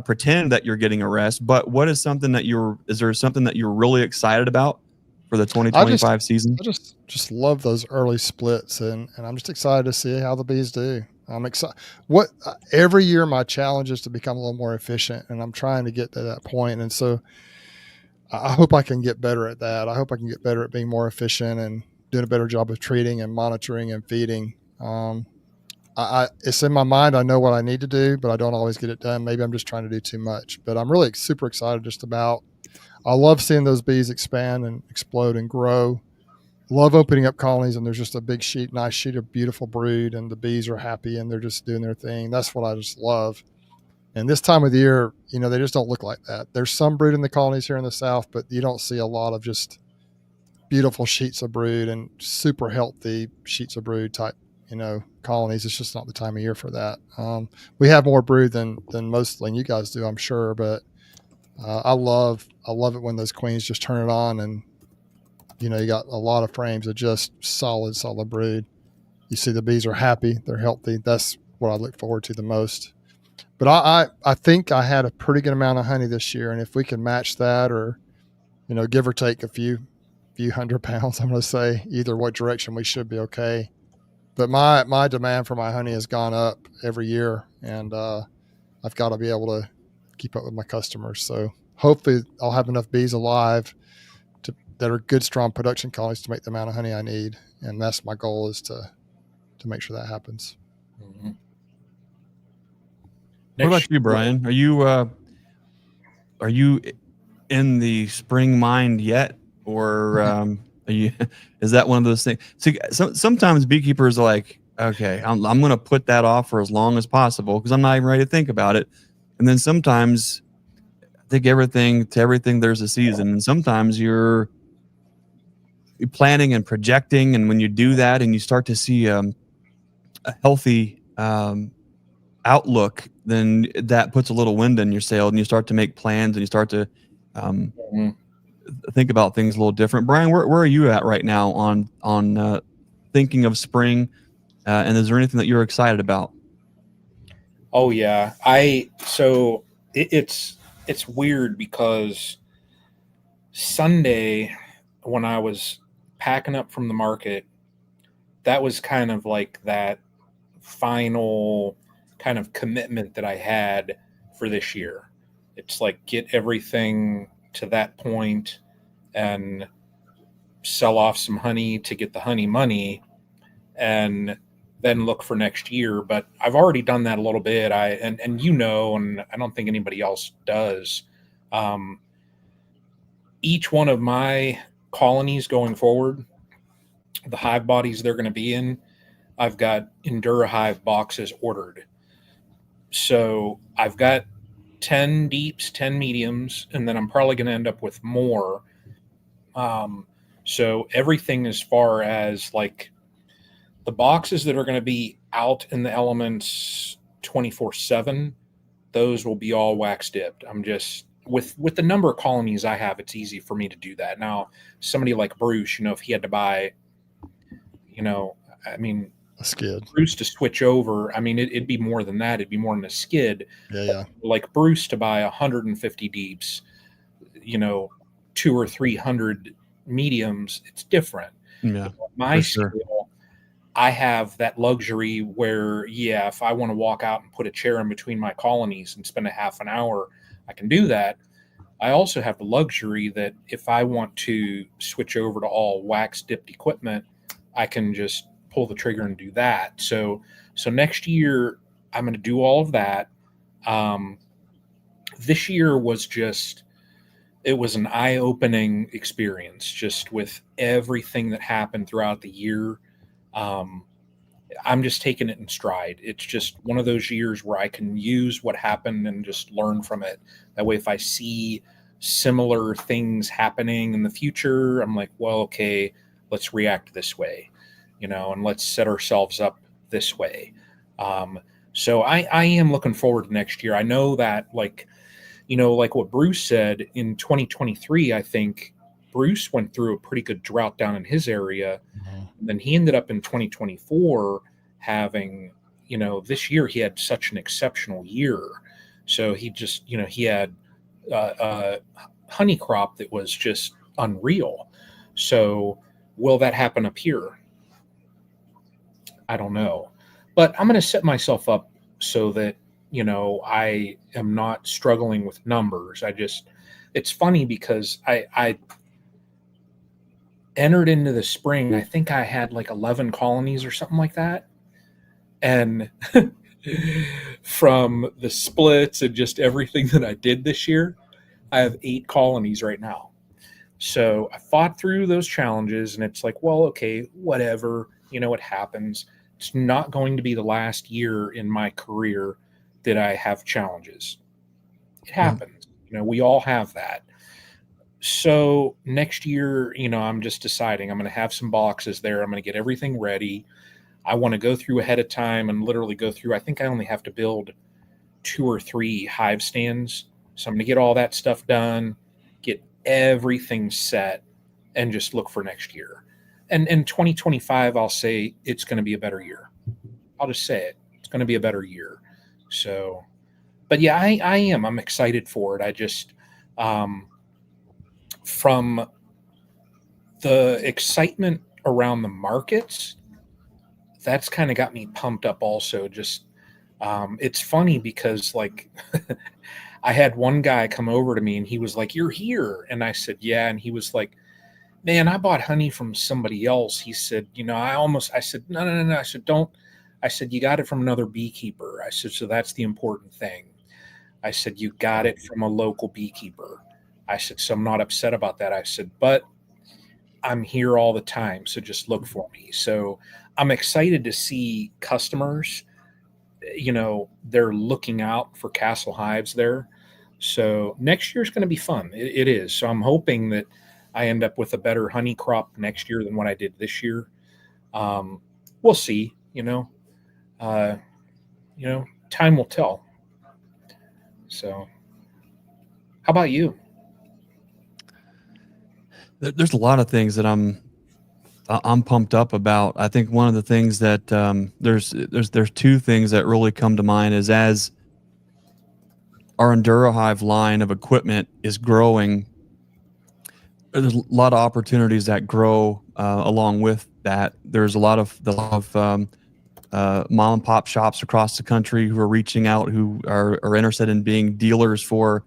B: pretend that you're getting a rest. But what is something that is there something that you're really excited about for the 2025 season?
C: I just love those early splits, and I'm just excited to see how the bees do. I'm excited. Every year my challenge is to become a little more efficient, and I'm trying to get to that point. And so I hope I can get better at that. I hope I can get better at being more efficient and doing a better job of treating and monitoring and feeding. It's in my mind. I know what I need to do, but I don't always get it done. Maybe I'm just trying to do too much, but I'm really super excited I love seeing those bees expand and explode and grow. Love opening up colonies and there's just a big nice sheet of beautiful brood, and the bees are happy and they're just doing their thing. That's what I just love. And this time of the year, they just don't look like that. There's some brood in the colonies here in the South, but you don't see a lot of just beautiful sheets of brood and super healthy sheets of brood type, colonies. It's just not the time of year for that. We have more brood than mostly, and you guys do, I'm sure, but I love it when those queens just turn it on and, you got a lot of frames of just solid brood. You see the bees are happy. They're healthy. That's what I look forward to the most. But I think I had a pretty good amount of honey this year. And if we can match that or, give or take a few 100 pounds, I'm going to say either what direction, we should be okay. But my demand for my honey has gone up every year, and I've got to be able to keep up with my customers. So hopefully I'll have enough bees alive that are good, strong production colonies to make the amount of honey I need. And that's my goal, is to make sure that happens.
A: Mm-hmm.
B: What about you, Brian? Are you in the spring mind yet, or are you? Is that one of those things? See, sometimes beekeepers are like, okay, I'm going to put that off for as long as possible because I'm not even ready to think about it. And then sometimes I think everything there's a season, and sometimes you're planning and projecting, and when you do that and you start to see a healthy outlook, then that puts a little wind in your sail, and you start to make plans, and you start to think about things a little different. Brian, where are you at right now on thinking of spring, and is there anything that you're excited about?
A: Oh yeah, it's weird because Sunday when I was packing up from the market, that was kind of like that final kind of commitment that I had for this year. It's like get everything to that point and sell off some honey to get the honey money and then look for next year. But I've already done that a little bit. And I don't think anybody else does. Each one of my colonies going forward, the hive bodies they're going to be in, I've got Endura Hive boxes ordered. So I've got 10 deeps, 10 mediums, and then I'm probably going to end up with more. So everything as far as like the boxes that are going to be out in the elements 24/7, those will be all wax dipped. I'm just with the number of colonies I have, it's easy for me to do that. Now, somebody like Bruce, if he had to buy,
C: a skid,
A: Bruce to switch over, it'd be more than that. It'd be more than a skid.
C: Yeah.
A: Like Bruce to buy 150 deeps, 200 or 300 mediums, it's different.
B: Yeah,
A: my scale, I have that luxury where, if I want to walk out and put a chair in between my colonies and spend a half an hour, I can do that. I also have the luxury that if I want to switch over to all wax dipped equipment, I can just pull the trigger and do that. So next year I'm going to do all of that. This year was it was an eye-opening experience, just with everything that happened throughout the year. I'm just taking it in stride. It's just one of those years where I can use what happened and just learn from it. That way, if I see similar things happening in the future, I'm like, well, okay, let's react this way, and let's set ourselves up this way. So I am looking forward to next year. I know that, like what Bruce said in 2023, I think Bruce went through a pretty good drought down in his area. And then he ended up in 2024 having, this year he had such an exceptional year. So he just, he had a honey crop that was just unreal. So will that happen up here? I don't know. But I'm going to set myself up so that, I am not struggling with numbers. It's funny because I entered into the spring. I think I had like 11 colonies or something like that. And from the splits and just everything that I did this year, I have 8 colonies right now. So I fought through those challenges, and it's like, well, okay, whatever, it happens. It's not going to be the last year in my career that I have challenges. It happens. We all have that. So next year, I'm just deciding I'm going to have some boxes there. I'm going to get everything ready. I want to go through ahead of time and literally go through. I think I only have to build 2 or 3 hive stands. So I'm going to get all that stuff done, get everything set, and just look for next year. And in 2025, I'll say it's going to be a better year. I'll just say it. It's going to be a better year. So, but yeah, I am. I'm excited for it. I just, from the excitement around the markets, that's kind of got me pumped up also. Just, it's funny because like I had one guy come over to me and he was like, "You're here." And I said, "Yeah." And he was like, "Man, I bought honey from somebody else." He said, I said, no. I said, I said, you got it from another beekeeper. I said, so that's the important thing. I said, you got it from a local beekeeper. I said, so I'm not upset about that. I said, but I'm here all the time, so just look for me. So I'm excited to see customers, they're looking out for Castle Hives there. So next year's going to be fun. It is. So I'm hoping that I end up with a better honey crop next year than what I did this year. We'll see, time will tell. So how about you?
B: There's a lot of things that I'm pumped up about. I think one of the things that there's two things that really come to mind is as our EnduroHive line of equipment is growing, there's a lot of opportunities that grow along with that. There's a lot of mom and pop shops across the country who are reaching out, who are interested in being dealers for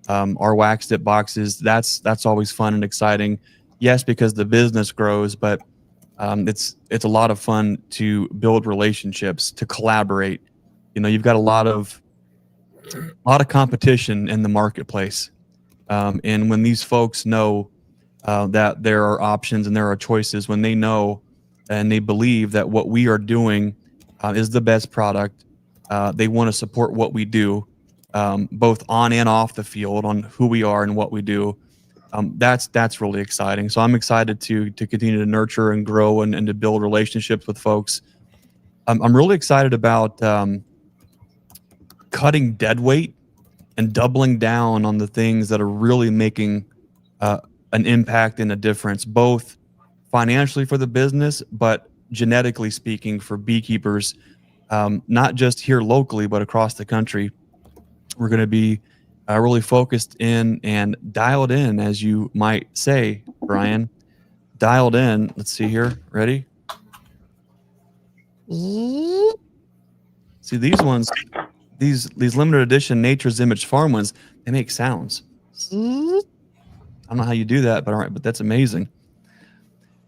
B: our wax dip boxes. That's always fun and exciting. Yes, because the business grows, but it's a lot of fun to build relationships, to collaborate. You've got a lot of competition in the marketplace, and when these folks know that there are options and there are choices, when they know and they believe that what we are doing is the best product, they want to support what we do, both on and off the field, on who we are and what we do. That's really exciting. So I'm excited to continue to nurture and grow and to build relationships with folks. I'm really excited about cutting dead weight and doubling down on the things that are really making an impact and a difference, both financially for the business, but genetically speaking for beekeepers, not just here locally, but across the country. We're going to be really focused in and dialed in, as you might say, Brian. Dialed in. Let's see here. Ready? See, these ones, these limited edition Nature's Image Farm ones, they make sounds. I don't know how you do that, but all right, but that's amazing.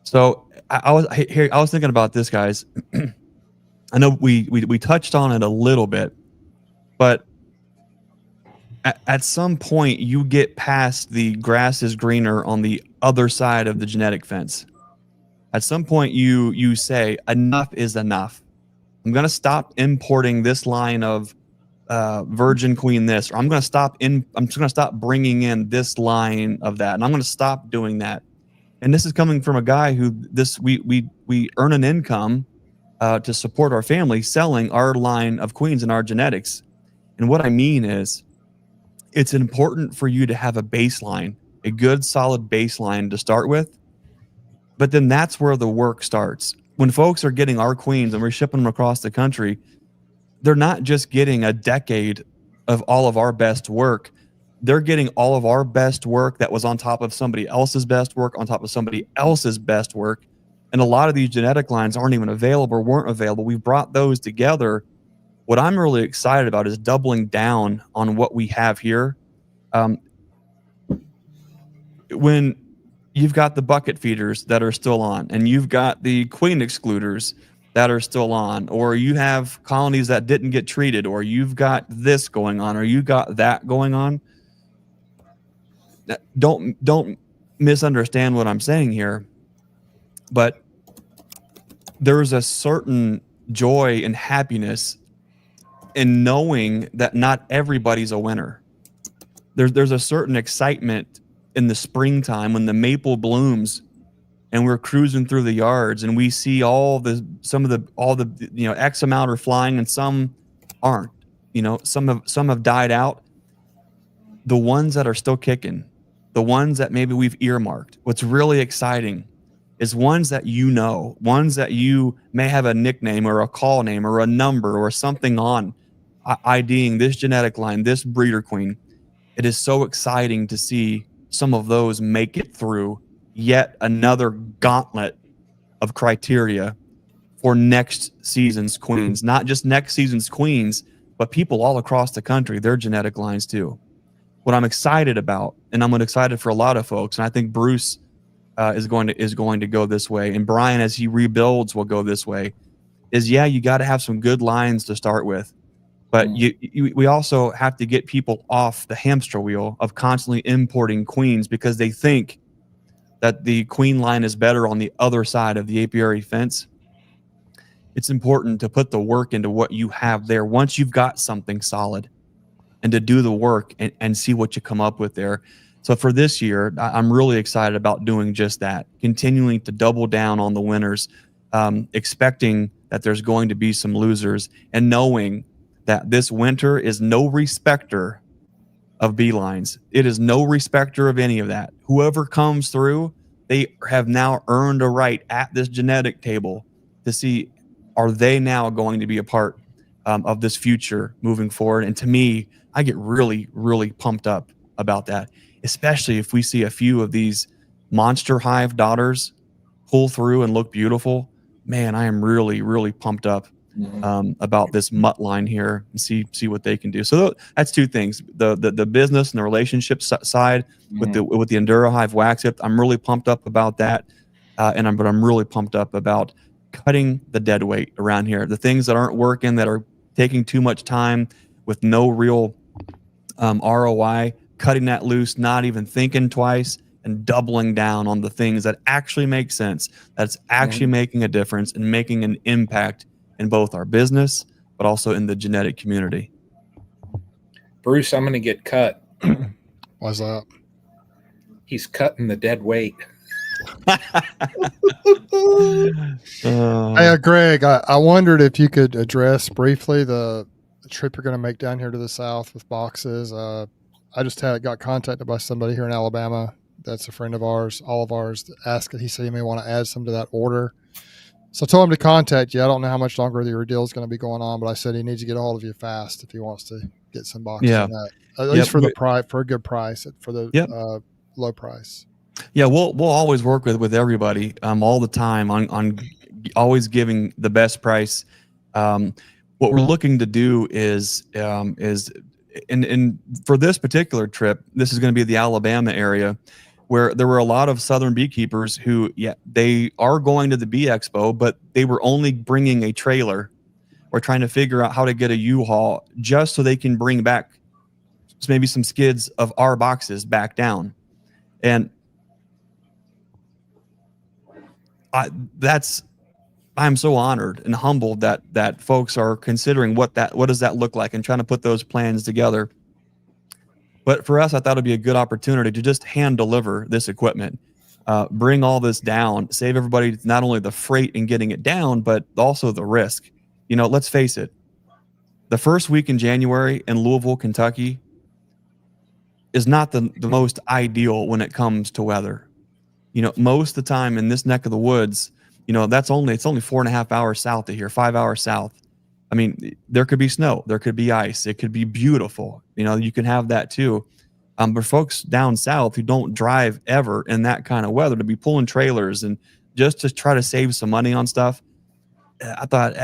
B: So I was thinking about this, guys. I know we touched on it a little bit, but at some point you get past the grass is greener on the other side of the genetic fence. At some point you say enough is enough. I'm going to stop importing this line of Virgin Queen this, or I'm just going to stop bringing in this line of that, and I'm going to stop doing that. And this is coming from a guy who we earn an income to support our family selling our line of queens and our genetics. And what I mean is, it's important for you to have a baseline, a good solid baseline to start with. But then that's where the work starts. When folks are getting our queens and we're shipping them across the country, they're not just getting a decade of all of our best work. They're getting all of our best work that was on top of somebody else's best work, on top of somebody else's best work. And a lot of these genetic lines aren't even available, or weren't available. We've brought those together. What I'm really excited about is doubling down on what we have here. When you've got the bucket feeders that are still on, and you've got the queen excluders that are still on, or you have colonies that didn't get treated, or you've got this going on, or you got that going on. Don't misunderstand what I'm saying here, but there's a certain joy and happiness in knowing that not everybody's a winner. There's a certain excitement in the springtime when the maple blooms and we're cruising through the yards and we see all the X amount are flying and some aren't. Some have died out. The ones that are still kicking, the ones that maybe we've earmarked. What's really exciting is ones that ones that you may have a nickname or a call name or a number or something on, IDing this genetic line, this breeder queen. It is so exciting to see some of those make it through yet another gauntlet of criteria for next season's queens. Not just next season's queens, but people all across the country, their genetic lines too. What I'm excited about, and I'm excited for a lot of folks, and I think Bruce is going to go this way, and Brian, as he rebuilds, will go this way, is, yeah, you got to have some good lines to start with, but we also have to get people off the hamster wheel of constantly importing queens because they think that the queen line is better on the other side of the apiary fence. It's important to put the work into what you have there once you've got something solid, and to do the work and see what you come up with there. So for this year, I'm really excited about doing just that, continuing to double down on the winners, expecting that there's going to be some losers, and knowing that this winter is no respecter of beelines. It is no respecter of any of that. Whoever comes through, they have now earned a right at this genetic table to see, are they now going to be a part of this future moving forward? And to me, I get really, really pumped up about that, especially if we see a few of these monster hive daughters pull through and look beautiful. Man, I am really, really pumped up about this mutt line here, and see what they can do. So that's two things: the business and the relationship side with the Enduro Hive wax it. I'm really pumped up about that, but I'm really pumped up about cutting the dead weight around here. The things that aren't working, that are taking too much time with no real ROI, cutting that loose, not even thinking twice, and doubling down on the things that actually make sense, that's actually making a difference and making an impact in both our business, but also in the genetic community.
A: Bruce, I'm going to get cut.
C: Why's that?
A: He's cutting the dead weight.
C: Hey, Greg, I wondered if you could address briefly the trip you're going to make down here to the south with boxes. I just got contacted by somebody here in Alabama that's a friend of ours, all of ours, asking. He said he may want to add some to that order. So I told him to contact you. I don't know how much longer your deal is going to be going on, but I said he needs to get a hold of you fast if he wants to get some boxes on that. At least for the price, for a good price, for the low price.
B: Yeah, we'll always work with everybody all the time on always giving the best price. What we're looking to do is for this particular trip, this is going to be the Alabama area, where there were a lot of Southern beekeepers who, they are going to the Bee Expo, but they were only bringing a trailer or trying to figure out how to get a U-Haul just so they can bring back maybe some skids of our boxes back down. And I'm so honored and humbled that folks are considering what does that look like and trying to put those plans together. But for us, I thought it'd be a good opportunity to just hand deliver this equipment, bring all this down, save everybody not only the freight in getting it down, but also the risk. You know, let's face it, the first week in January in Louisville, Kentucky is not the most ideal when it comes to weather. You know, most of the time in this neck of the woods, you know, it's only 4.5 hours south of here, 5 hours south. I mean, there could be snow, there could be ice, it could be beautiful. You know, you can have that too. But folks down south who don't drive ever in that kind of weather, to be pulling trailers and just to try to save some money on stuff, I thought,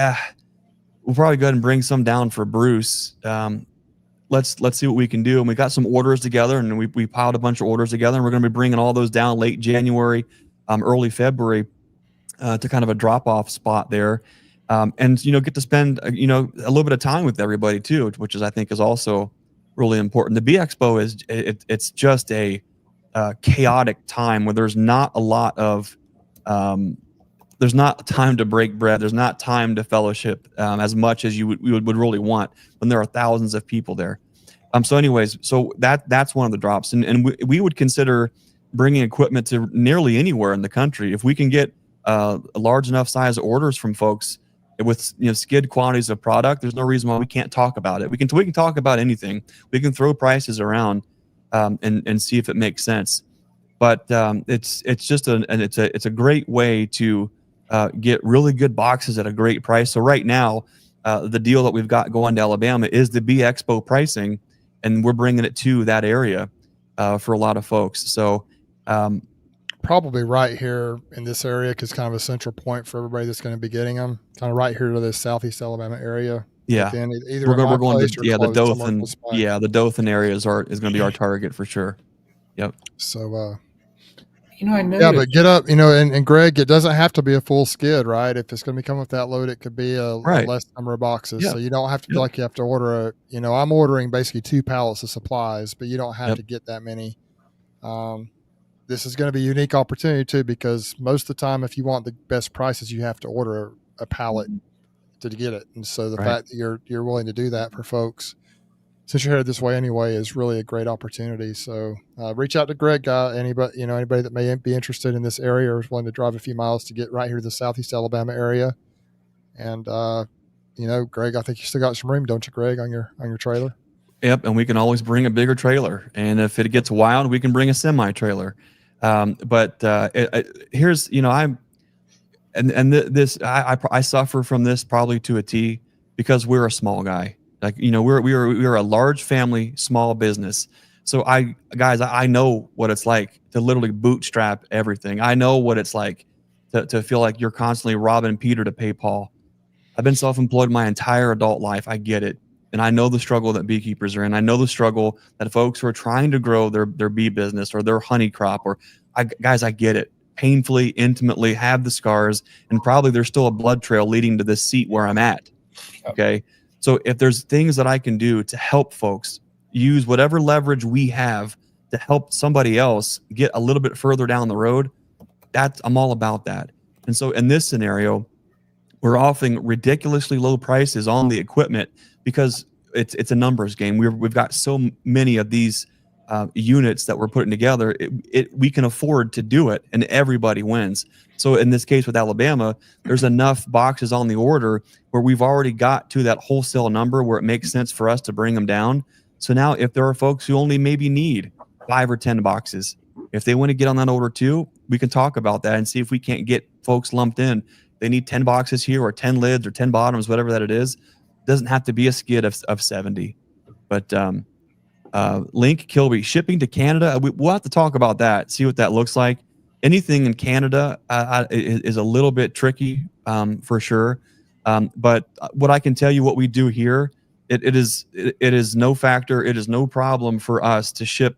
B: we'll probably go ahead and bring some down for Bruce. Let's see what we can do. And we got some orders together, and we piled a bunch of orders together, and we're going to be bringing all those down late January, early February, to kind of a drop-off spot there. And, you know, get to spend, you know, a little bit of time with everybody too, which I think is also really important. The Bee Expo it's just a chaotic time where there's not a lot of, there's not time to break bread. There's not time to fellowship as much as you would really want when there are thousands of people there. So anyways, so that's one of the drops. And we would consider bringing equipment to nearly anywhere in the country. If we can get a large enough size orders from folks with, you know, skid quantities of product, there's no reason why we can't talk about it. We can talk about anything. We can throw prices around and see if it makes sense. But it's just it's a great way to get really good boxes at a great price. So right now, the deal that we've got going to Alabama is the Bee Expo pricing, and we're bringing it to that area for a lot of folks. So
C: probably right here in this area, because kind of a central point for everybody that's going to be getting them, kind of right here to this southeast Alabama area.
B: Yeah,
C: either
B: we're going to the Dothan. Yeah, the Dothan area is going to be our target for sure. Yep.
C: So
A: I know.
C: Yeah, but get up, and Greg, it doesn't have to be a full skid, right? If it's going to be coming with that load, it could be a less number of boxes.
B: Yep.
C: So you don't have to feel like you have to order I'm ordering basically 2 pallets of supplies, but you don't have to get that many. This is going to be a unique opportunity too, because most of the time, if you want the best prices, you have to order a pallet to get it. And so the fact that you're willing to do that for folks, since you're headed this way anyway, is really a great opportunity. So reach out to Greg, anybody that may be interested in this area or is willing to drive a few miles to get right here to the Southeast Alabama area. And Greg, I think you still got some room, don't you, Greg, on your trailer?
B: Yep, and we can always bring a bigger trailer, and if it gets wild, we can bring a semi trailer. Here's I suffer from this probably to a T, because we're a small guy. Like, we're a large family, small business. So I know what it's like to literally bootstrap everything. I know what it's like to feel like you're constantly robbing Peter to pay Paul. I've been self-employed my entire adult life. I get it. And I know the struggle that beekeepers are in. I know the struggle that folks who are trying to grow their bee business or their honey crop, I get it. Painfully, intimately, have the scars, and probably there's still a blood trail leading to this seat where I'm at. Okay. So if there's things that I can do to help folks use whatever leverage we have to help somebody else get a little bit further down the road, I'm all about that. And so in this scenario, we're offering ridiculously low prices on the equipment because it's a numbers game. We've got so many of these units that we're putting together. We can afford to do it, and everybody wins. So in this case with Alabama, there's enough boxes on the order where we've already got to that wholesale number where it makes sense for us to bring them down. So now if there are folks who only maybe need 5 or 10 boxes, if they want to get on that order too, we can talk about that and see if we can't get folks lumped in. They need 10 boxes here, or 10 lids, or 10 bottoms, whatever that it is. It doesn't have to be a skid of 70. But Link Kilby, shipping to Canada, we'll have to talk about that, see what that looks like. Anything in Canada is a little bit tricky, for sure. But what I can tell you, what we do here, it is no factor. It is no problem for us to ship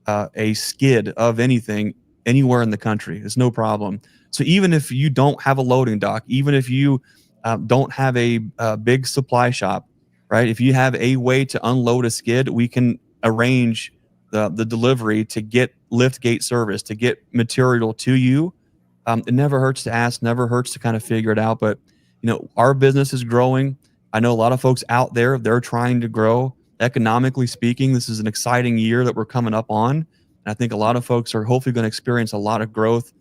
B: a skid of anything anywhere in the country. It's no problem. So even if you don't have a loading dock, even if you don't have a big supply shop, right? If you have a way to unload a skid, we can arrange the delivery to get lift gate service, to get material to you. It never hurts to ask, never hurts to kind of figure it out. But our business is growing. I know a lot of folks out there, they're trying to grow. Economically speaking, this is an exciting year that we're coming up on. And I think a lot of folks are hopefully going to experience a lot of growth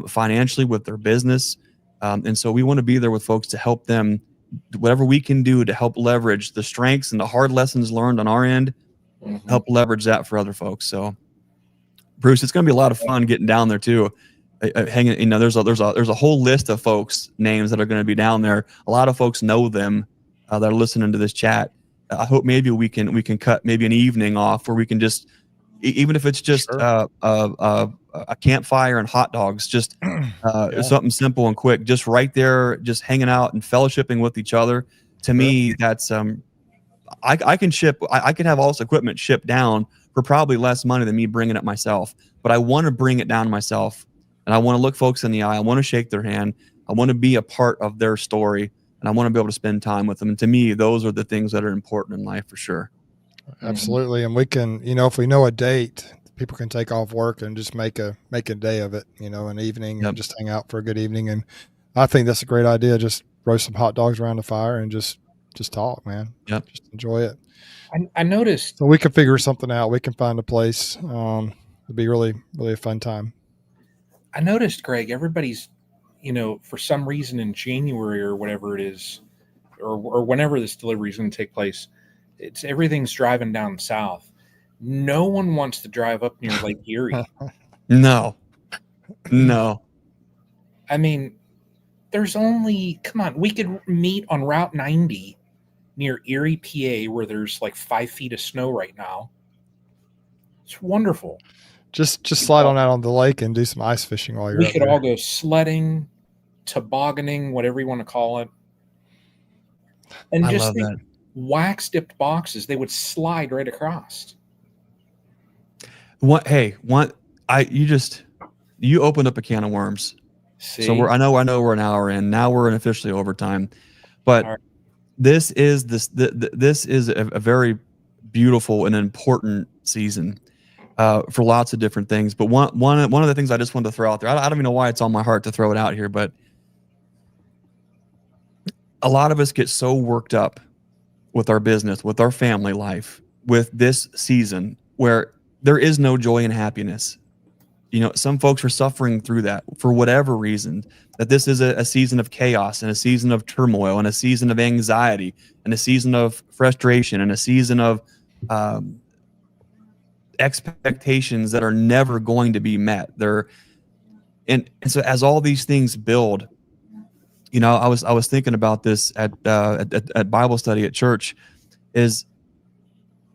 B: financially with their business. And so we want to be there with folks to help them, whatever we can do to help leverage the strengths and the hard lessons learned on our end, help leverage that for other folks. So Bruce, it's going to be a lot of fun getting down there too. Hanging, there's a whole list of folks names that are going to be down there. A lot of folks know them that are listening to this chat. I hope maybe we can cut maybe an evening off where we can just, even if it's just a campfire and hot dogs, just something simple and quick, just right there, just hanging out and fellowshipping with each other. To me, that's I can have all this equipment shipped down for probably less money than me bringing it myself. But I want to bring it down myself, and I want to look folks in the eye. I want to shake their hand. I want to be a part of their story, and I want to be able to spend time with them. And to me, those are the things that are important in life for sure.
C: Absolutely. And we can, if we know a date, people can take off work and just make a day of it, an evening, and just hang out for a good evening. And I think that's a great idea. Just roast some hot dogs around the fire and just talk, man. Just enjoy it.
A: I noticed.
C: So we can figure something out. We can find a place. It'll be really, really a fun time.
A: I noticed, Greg, everybody's, for some reason in January or whatever it is, or whenever this delivery is going to take place, everything's driving down south. No one wants to drive up near Lake Erie.
B: No.
A: I mean, come on, we could meet on Route 90 near Erie, PA, where there's like 5 feet of snow right now. It's wonderful.
C: Just slide on out on the lake and do some ice fishing while you're
A: We could all go sledding, tobogganing, whatever you want to call it. And
B: I
A: just
B: love that.
A: Wax dipped boxes, they would slide right across.
B: You just You opened up a can of worms.
A: See?
B: So I know we're an hour in. Now we're in officially overtime, but
A: All right.
B: this is a very beautiful and important season for lots of different things. But one of the things I just wanted to throw out there, I don't even know why it's on my heart to throw it out here, but a lot of us get so worked up with our business, with our family life, with this season where there is no joy and happiness. You know, some folks are suffering through that for whatever reason, that this is a season of chaos and a season of turmoil and a season of anxiety and a season of frustration and a season of expectations that are never going to be met. And so as all these things build, you know, I was thinking about this at Bible study at church. Is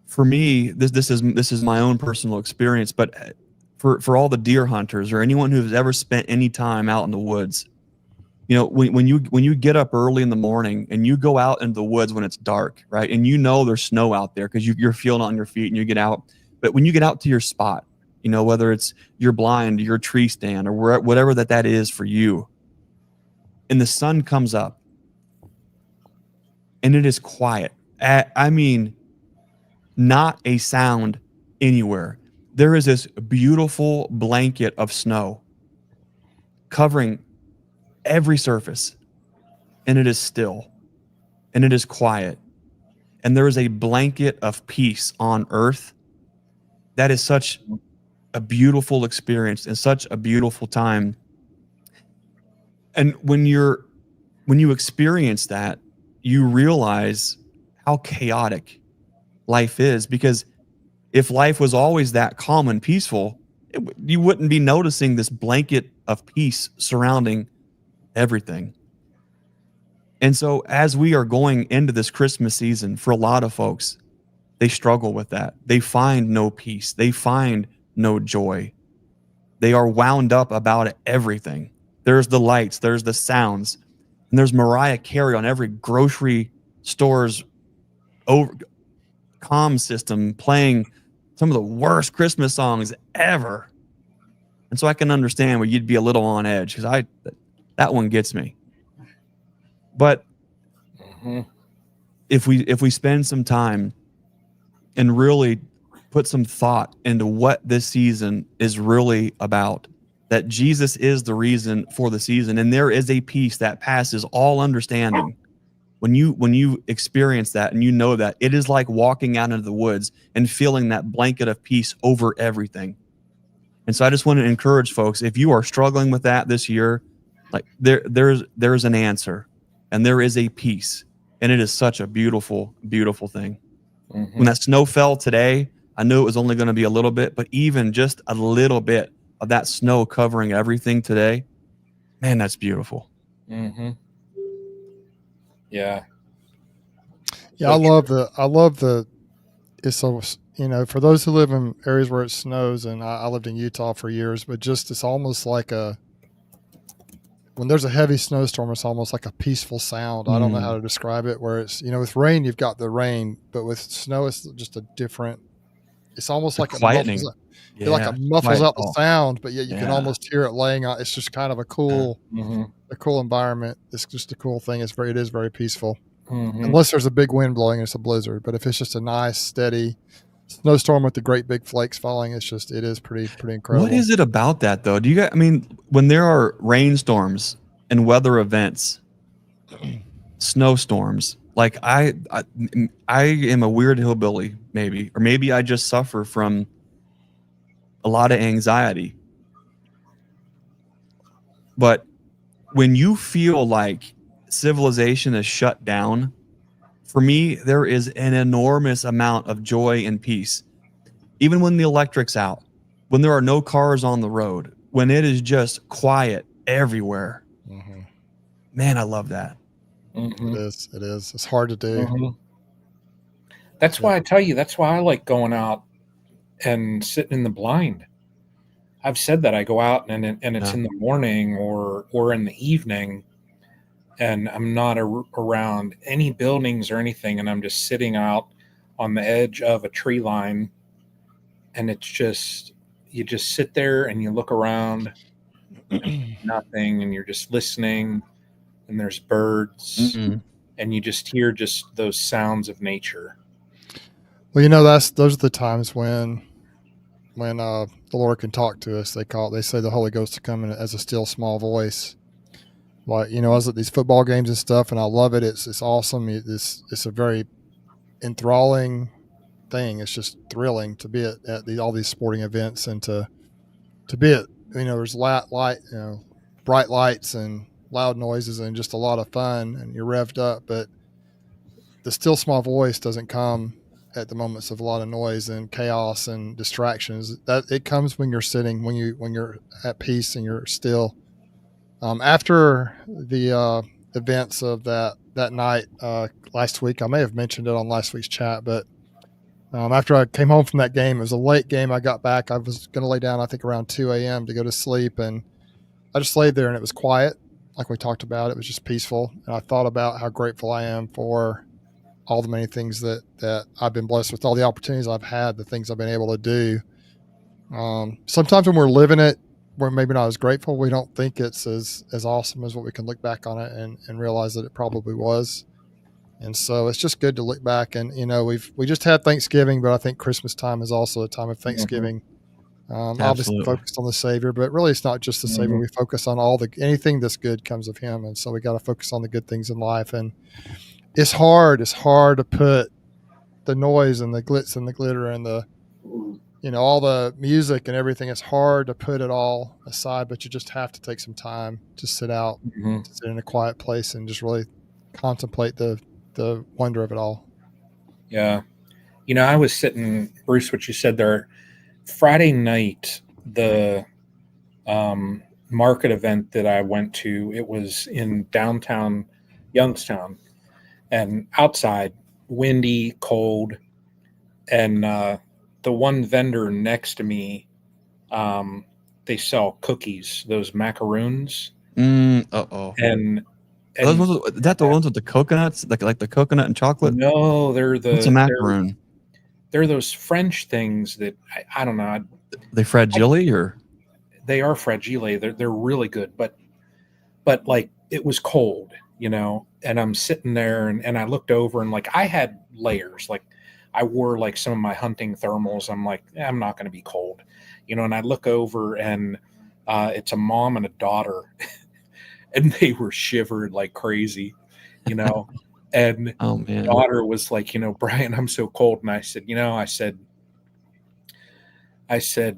B: for me, this is my own personal experience, but for all the deer hunters or anyone who's ever spent any time out in the woods, you know, when you get up early in the morning and you go out into the woods when it's dark, right, and you know there's snow out there because you're feeling it on your feet and you get out, but when you get out to your spot, you know, whether it's your blind, your tree stand, or whatever that is for you, and the sun comes up and it is quiet. I mean, not a sound anywhere. There is this beautiful blanket of snow covering every surface, and it is still, and it is quiet, and there is a blanket of peace on earth. That is such a beautiful experience and such a beautiful time. And when you experience that, you realize how chaotic life is, because if life was always that calm and peaceful, you wouldn't be noticing this blanket of peace surrounding everything. And so as we are going into this Christmas season, for a lot of folks, they struggle with that. They find no peace. They find no joy. They are wound up about everything. There's the lights, there's the sounds, and there's Mariah Carey on every grocery store's comm system playing some of the worst Christmas songs ever. And so I can understand where you'd be a little on edge, because that one gets me. But if we spend some time and really put some thought into what this season is really about, that Jesus is the reason for the season, and there is a peace that passes all understanding. When you experience that and you know that, it is like walking out into the woods and feeling that blanket of peace over everything. And so I just want to encourage folks, if you are struggling with that this year, like there's an answer, and there is a peace, and it is such a beautiful, beautiful thing. When that snow fell today, I knew it was only going to be a little bit, but even just a little bit of that snow covering everything today, man, that's beautiful.
A: Yeah.
C: Yeah, I love the it's so, you know, for those who live in areas where it snows, and I lived in Utah for years, but just it's almost like when there's a heavy snowstorm, it's almost like a peaceful sound. I don't know how to describe it, where it's, you know, with rain, you've got the rain, but with snow, it's just a different, it's almost like
B: quietening.
C: It muffles out the sound, but yet you can almost hear it laying out. It's just kind of a cool environment. It's just a cool thing. It is very peaceful. Unless there's a big wind blowing and it's a blizzard. But if it's just a nice, steady snowstorm with the great big flakes falling, it is pretty incredible.
B: What is it about that, though? Do you guys, I mean, when there are rainstorms and weather events, snowstorms, like I am a weird hillbilly, maybe, or maybe I just suffer from a lot of anxiety. But when you feel like civilization is shut down, for me, there is an enormous amount of joy and peace. Even when the electric's out, when there are no cars on the road, when it is just quiet everywhere. Man, I love that.
C: It is. It's hard to do.
A: That's why I tell you, that's why I like going out and sitting in the blind. I've said that I go out and it's in the morning or in the evening, and I'm not around any buildings or anything, and I'm just sitting out on the edge of a tree line, and it's just, you just sit there and you look around nothing, and you're just listening, and there's birds, and you just hear just those sounds of nature.
C: Well, those are the times when the Lord can talk to us. They say the Holy Ghost to come in as a still small voice. Like, I was at these football games and stuff, and I love it. It's awesome. It's a very enthralling thing. It's just thrilling to be at all these sporting events, and to be at, there's bright lights and loud noises and just a lot of fun, and you're revved up. But the still small voice doesn't come at the moments of a lot of noise and chaos and distractions. That it comes when you're sitting, when you're at peace and you're still. After the events of that night last week, I may have mentioned it on last week's chat, but after I came home from that game, it was a late game. I got back. I was going to lay down, I think, around 2 a.m. to go to sleep, and I just laid there, and it was quiet, like we talked about. It was just peaceful, and I thought about how grateful I am for all the many things that I've been blessed with, all the opportunities I've had, the things I've been able to do. Sometimes when we're living it, we're maybe not as grateful. We don't think it's as awesome as what we can look back on it and realize that it probably was. And so it's just good to look back, and we just had Thanksgiving, but I think Christmas time is also a time of Thanksgiving. Obviously focused on the Savior, but really it's not just the Savior. We focus on anything that's good comes of Him, and so we got to focus on the good things in life. And it's hard to put the noise and the glitz and the glitter and the all the music and everything. It's hard to put it all aside, but you just have to take some time to sit out, to sit in a quiet place and just really contemplate the wonder of it all.
A: Yeah. I was sitting, Bruce, what you said there, Friday night, the market event that I went to, it was in downtown Youngstown, and outside, windy, cold, and the one vendor next to me, they sell cookies, those macaroons. And
B: is that the ones with the coconuts, like the coconut and chocolate?
A: No,
B: What's a macaroon?
A: They're those French things that I don't know.
B: They fragile or?
A: They are fragile. They're really good, but like it was cold, and I'm sitting there and I looked over, and like I had layers, like I wore like some of my hunting thermals. I'm like, I'm not going to be cold, and I look over, and it's a mom and a daughter, and they were shivered like crazy, and
B: oh man,
A: the daughter was like, Brian, I'm so cold. And I said,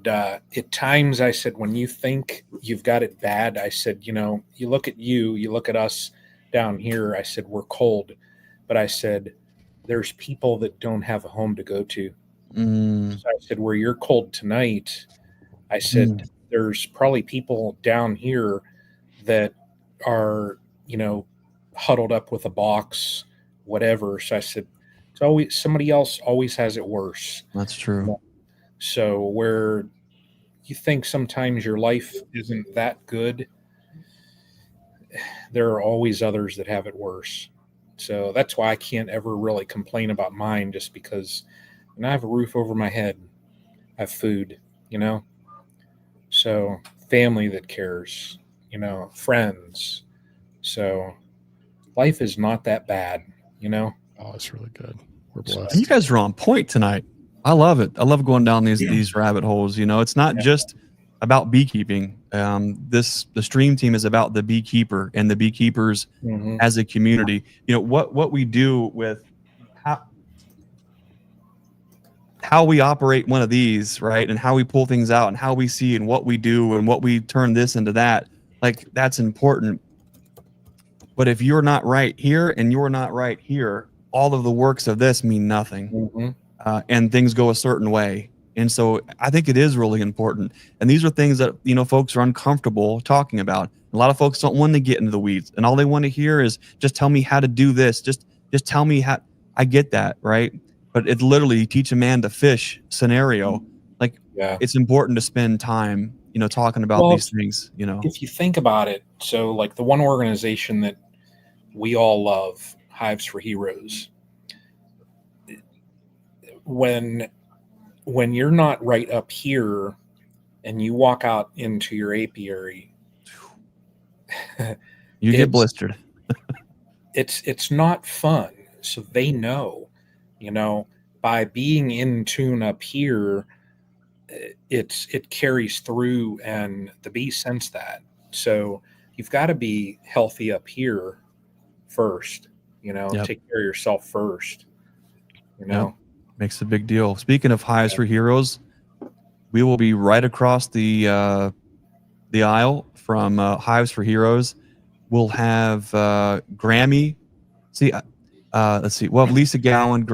A: at times, I said, when you think you've got it bad, I said, you look at you look at us down here. I said, we're cold, but I said, there's people that don't have a home to go to. So I said, where you're cold tonight, I said, there's probably people down here that are, huddled up with a box, whatever. So I said, it's always somebody else always has it worse.
B: That's true.
A: So where you think sometimes your life isn't that good, there are always others that have it worse. So that's why I can't ever really complain about mine, just because I have a roof over my head, I have food, so family that cares, friends. So life is not that bad,
C: Oh, it's really good. We're blessed.
B: You guys are on point tonight. I love it. I love going down these rabbit holes. It's not just about beekeeping. The stream team is about the beekeeper and the beekeepers as a community. What we do with how we operate one of these, right? And how we pull things out and how we see and what we do and what we turn this into that, like that's important. But if you're not right here and you're not right here, all of the works of this mean nothing. And things go a certain way. And so I think it is really important. And these are things that, folks are uncomfortable talking about. A lot of folks don't want to get into the weeds, and all they want to hear is just tell me how to do this. Just tell me how. I get that, right? But it's literally teach a man to fish scenario. Like it's important to spend time, talking about these things,
A: If you think about it, so like the one organization that we all love, Hives for Heroes, when you're not right up here and you walk out into your apiary,
B: You get blistered.
A: It's not fun. So they know, by being in tune up here, it carries through, and the bees sense that. So you've got to be healthy up here first, take care of yourself first,
B: Yep. Makes a big deal. Speaking of Hives for Heroes, we will be right across the aisle from Hives for Heroes. We'll have Grammy. See, let's see. We'll have Lisa Gowan.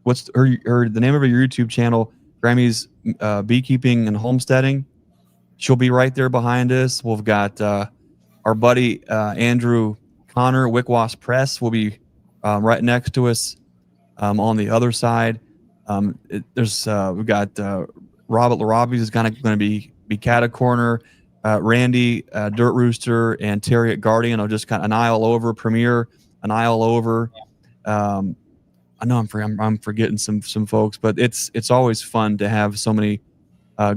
B: What's her the name of her YouTube channel? Grammy's Beekeeping and Homesteading. She'll be right there behind us. We've got our buddy Andrew Connor, Wickwass Press, will be right next to us on the other side. We've got Robert Lorob is kind of going to be cat a corner. Randy, Dirt Rooster, and Terry at Guardian are just kind of an aisle over. Premier, an aisle over. I know I'm forgetting some folks, but it's always fun to have so many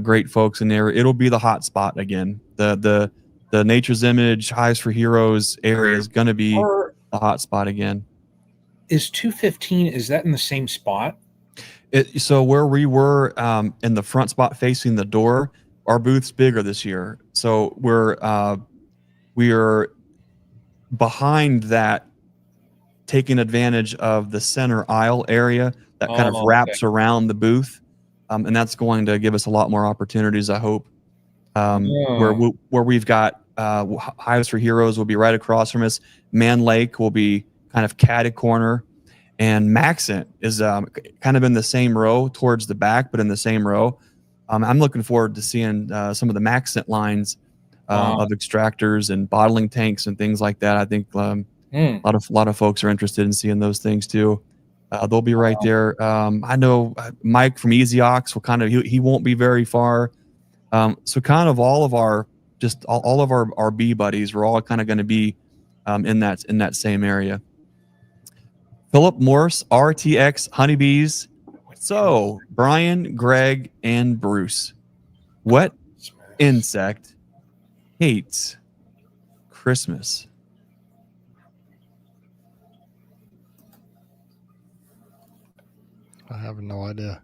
B: great folks in there. It'll be the hot spot again. The Nature's Image Hives for Heroes area is going to be the hot spot again.
A: Is 215? Is that in the same spot?
B: So where we were in the front spot facing the door, our booth's bigger this year. So we are behind that, taking advantage of the center aisle area that kind of wraps around the booth, and that's going to give us a lot more opportunities, I hope. Where we've got Hives for Heroes will be right across from us. Man Lake will be kind of catty corner, and Maxent is kind of in the same row towards the back, but in the same row. I'm looking forward to seeing some of the Maxent lines of extractors and bottling tanks and things like that. I think a lot of folks are interested in seeing those things too. They'll be right there. I know Mike from Easy Ox will he won't be very far. So kind of all of our bee buddies, we're all kind of going to be in that same area. Philip Morse, RTX Honeybees. So Brian, Greg, and Bruce, what insect hates Christmas?
C: I have no idea.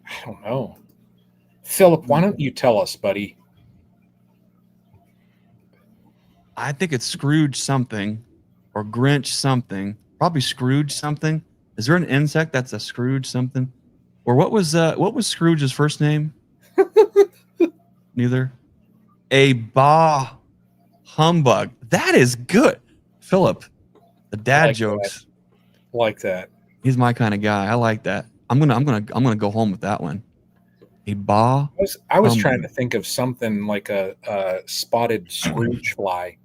A: I don't know. Philip, why don't you tell us, buddy?
B: I think it's Scrooge something or Grinch something. Probably Scrooge something. Is there an insect that's a Scrooge something? Or what was Scrooge's first name? Neither. A bah humbug. That is good. Philip, the dad jokes.
A: Like that.
B: He's my kind of guy. I like that. I'm gonna go home with that one. A bah.
A: I was trying to think of something like a spotted Scrooge fly.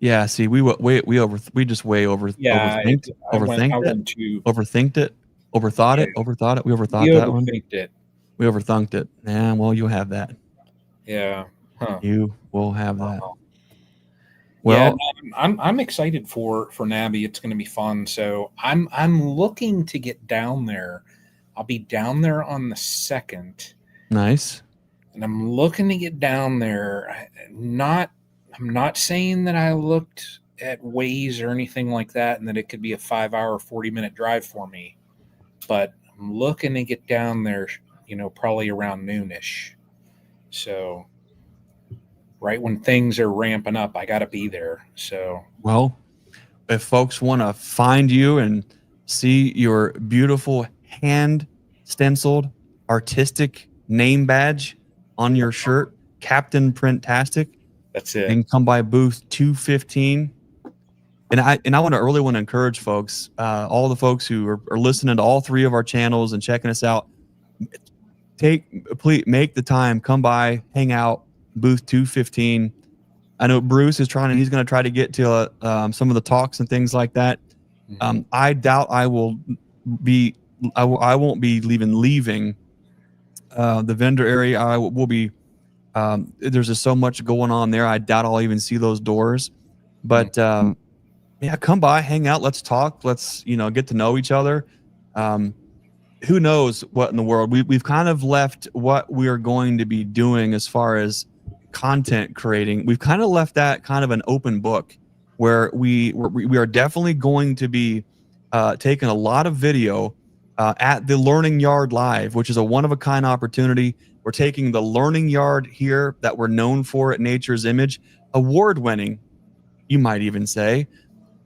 B: Yeah. See, we just way overthinked it. Overthought it. We overthought that one. We overthunked it. Yeah. Well, you have that.
A: Yeah. Huh.
B: You will have that.
A: Well, yeah, I'm excited for NABI. It's going to be fun. So I'm looking to get down there. I'll be down there on the 2nd.
B: Nice.
A: And I'm looking to get down there. I'm not saying that I looked at Waze or anything like that, and that it could be a 5-hour, 40-minute drive for me. But I'm looking to get down there, probably around noonish. So right when things are ramping up, I got to be there. So,
B: well, if folks want to find you and see your beautiful hand stenciled artistic name badge on your shirt, Captain Printastic,
A: that's it.
B: And come by booth 215. And I really want to encourage folks, all the folks who are listening to all 3 of our channels and checking us out. Please make the time, come by, hang out. Booth 215. I know Bruce is he's going to try to get to some of the talks and things like that. I doubt I won't be leaving the vendor area. I will be, there's just so much going on there. I doubt I'll even see those doors, but yeah, come by, hang out. Let's talk. Let's, get to know each other. Who knows what in the world we've kind of left what we are going to be doing as far as content creating, we've kind of left that kind of an open book, where we are definitely going to be taking a lot of video at the Learning Yard Live, which is a one-of-a-kind opportunity. We're taking the Learning Yard here that we're known for at Nature's Image, award-winning, you might even say,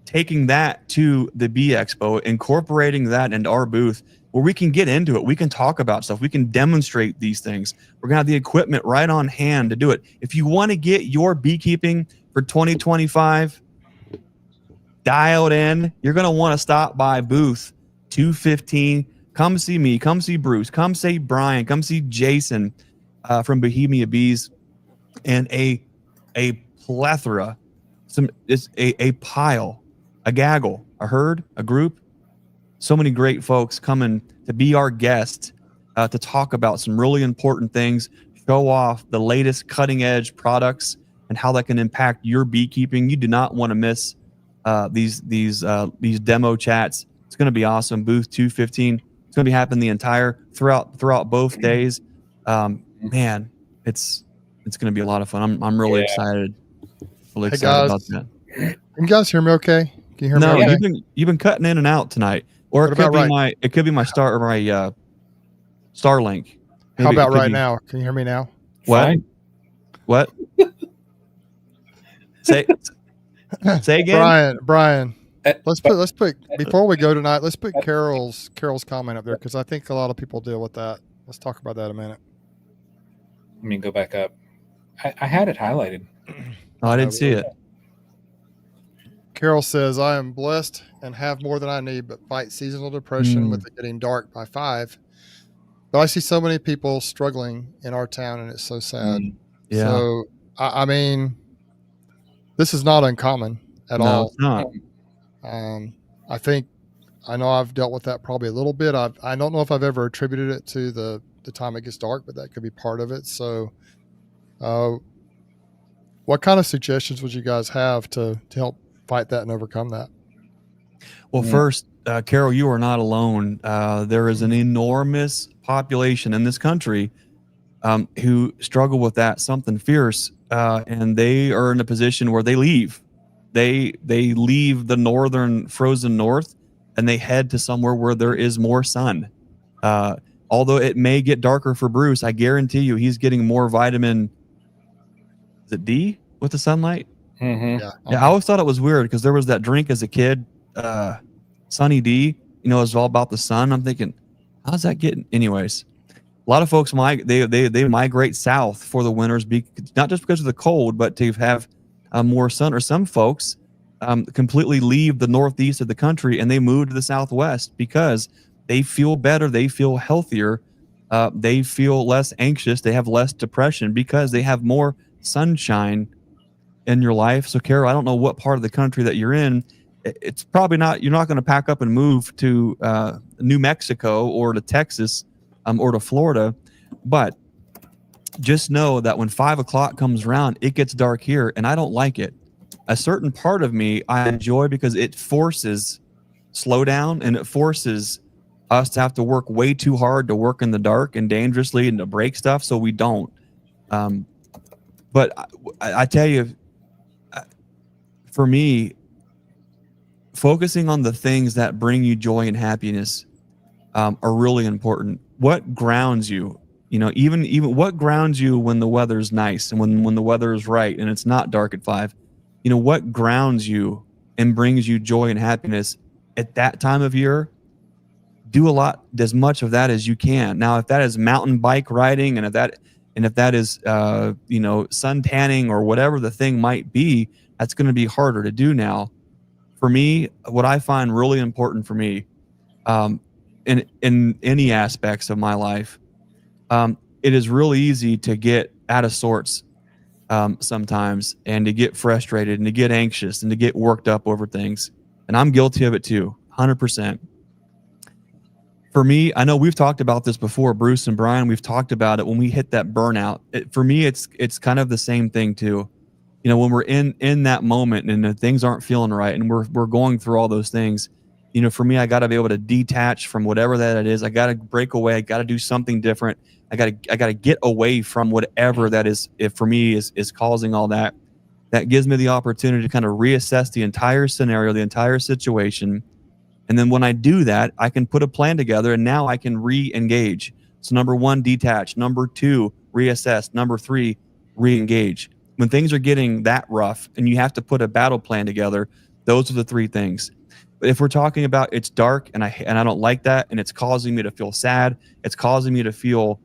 B: taking that to the Bee Expo, incorporating that into our booth where we can get into it. We can talk about stuff. We can demonstrate these things. We're going to have the equipment right on hand to do it. If you want to get your beekeeping for 2025 dialed in, you're going to want to stop by booth 215. Come see me. Come see Bruce. Come see Brian. Come see Jason from Bohemia Bees, and a plethora, a pile, a gaggle, a herd, a group. So many great folks coming to be our guest to talk about some really important things, show off the latest cutting edge products and how that can impact your beekeeping. You do not want to miss these demo chats. It's going to be awesome. Booth 215. It's going to be happening the entire throughout both days. Man, it's going to be a lot of fun. I'm really excited. Really excited about that.
C: Can you guys hear me okay? Can you hear
B: no,
C: me okay?
B: you've been cutting in and out tonight. Or it could be my Starlink. Maybe
C: how about right now? Can you hear me now?
B: What?
A: Fine.
B: What? say again,
C: Brian. Let's put before we go tonight. Let's put Carol's comment up there, because I think a lot of people deal with that. Let's talk about that a minute.
A: Let me go back up. I had it highlighted.
B: Oh, I didn't see it.
C: Carol says, I am blessed and have more than I need, but fight seasonal depression with it getting dark by 5. But I see so many people struggling in our town, and it's so sad.
B: Yeah.
C: So, I mean, this is not uncommon at all.
B: It's not.
C: I know I've dealt with that probably a little bit. I don't know if I've ever attributed it to the time it gets dark, but that could be part of it. So, what kind of suggestions would you guys have to help fight that and overcome that?
B: Well, first, Carol, you are not alone. There is an enormous population in this country who struggle with that something fierce, and they are in a position where they leave. They leave the northern frozen north, and they head to somewhere where there is more sun. Although it may get darker for Bruce, I guarantee you he's getting more vitamin. Is it D with the sunlight?
A: Mm-hmm.
B: Yeah, I always thought it was weird because there was that drink as a kid, Sunny D. You know, it was all about the sun. I'm thinking, how's that getting? Anyways, a lot of folks they migrate south for the winters, not just because of the cold, but to have more sun. Or some folks completely leave the northeast of the country and they move to the southwest because they feel better, they feel healthier, they feel less anxious, they have less depression because they have more sunshine in your life. So, Carol, I don't know what part of the country that you're in. It's probably not. You're not going to pack up and move to New Mexico or to Texas or to Florida, but just know that when 5 o'clock comes around, it gets dark here, and I don't like it. A certain part of me I enjoy because it forces slowdown, and it forces us to have to work way too hard to work in the dark and dangerously and to break stuff, so we don't. But I tell you, for me, focusing on the things that bring you joy and happiness are really important. What grounds you? You know, even what grounds you when the weather's nice and when the weather is right and it's not dark at 5. You know, what grounds you and brings you joy and happiness at that time of year? Do as much of that as you can. Now, if that is mountain bike riding, and if that is sun tanning or whatever the thing might be, that's going to be harder to do now. For me, what I find really important for me, in any aspects of my life, it is really easy to get out of sorts sometimes, and to get frustrated and to get anxious and to get worked up over things. And I'm guilty of it too, 100%. For me, I know we've talked about this before, Bruce and Brian, we've talked about it when we hit that burnout. For me, it's kind of the same thing too. You know, when we're in that moment and things aren't feeling right and we're going through all those things, For me, I got to be able to detach from whatever that it is. I got to break away. I got to do something different. I got to get away from whatever that is. If for me is causing all that, that gives me the opportunity to kind of reassess the entire scenario, the entire situation. And then when I do that, I can put a plan together, and now I can re-engage. So number 1, detach. Number 2, reassess. Number 3, re-engage. When things are getting that rough and you have to put a battle plan together, those are the 3 things. But if we're talking about it's dark and I don't like that, and it's causing me to feel sad, it's causing me to feel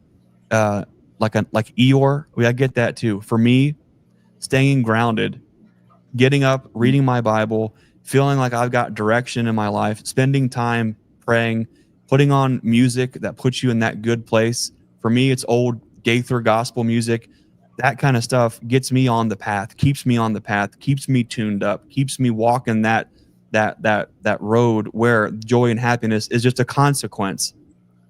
B: like Eeyore, I get that too. For me, staying grounded, getting up, reading my Bible, feeling like I've got direction in my life, spending time praying, putting on music that puts you in that good place. For me, it's old Gaither gospel music. That kind of stuff gets me on the path, keeps me on the path, keeps me tuned up, keeps me walking that road where joy and happiness is just a consequence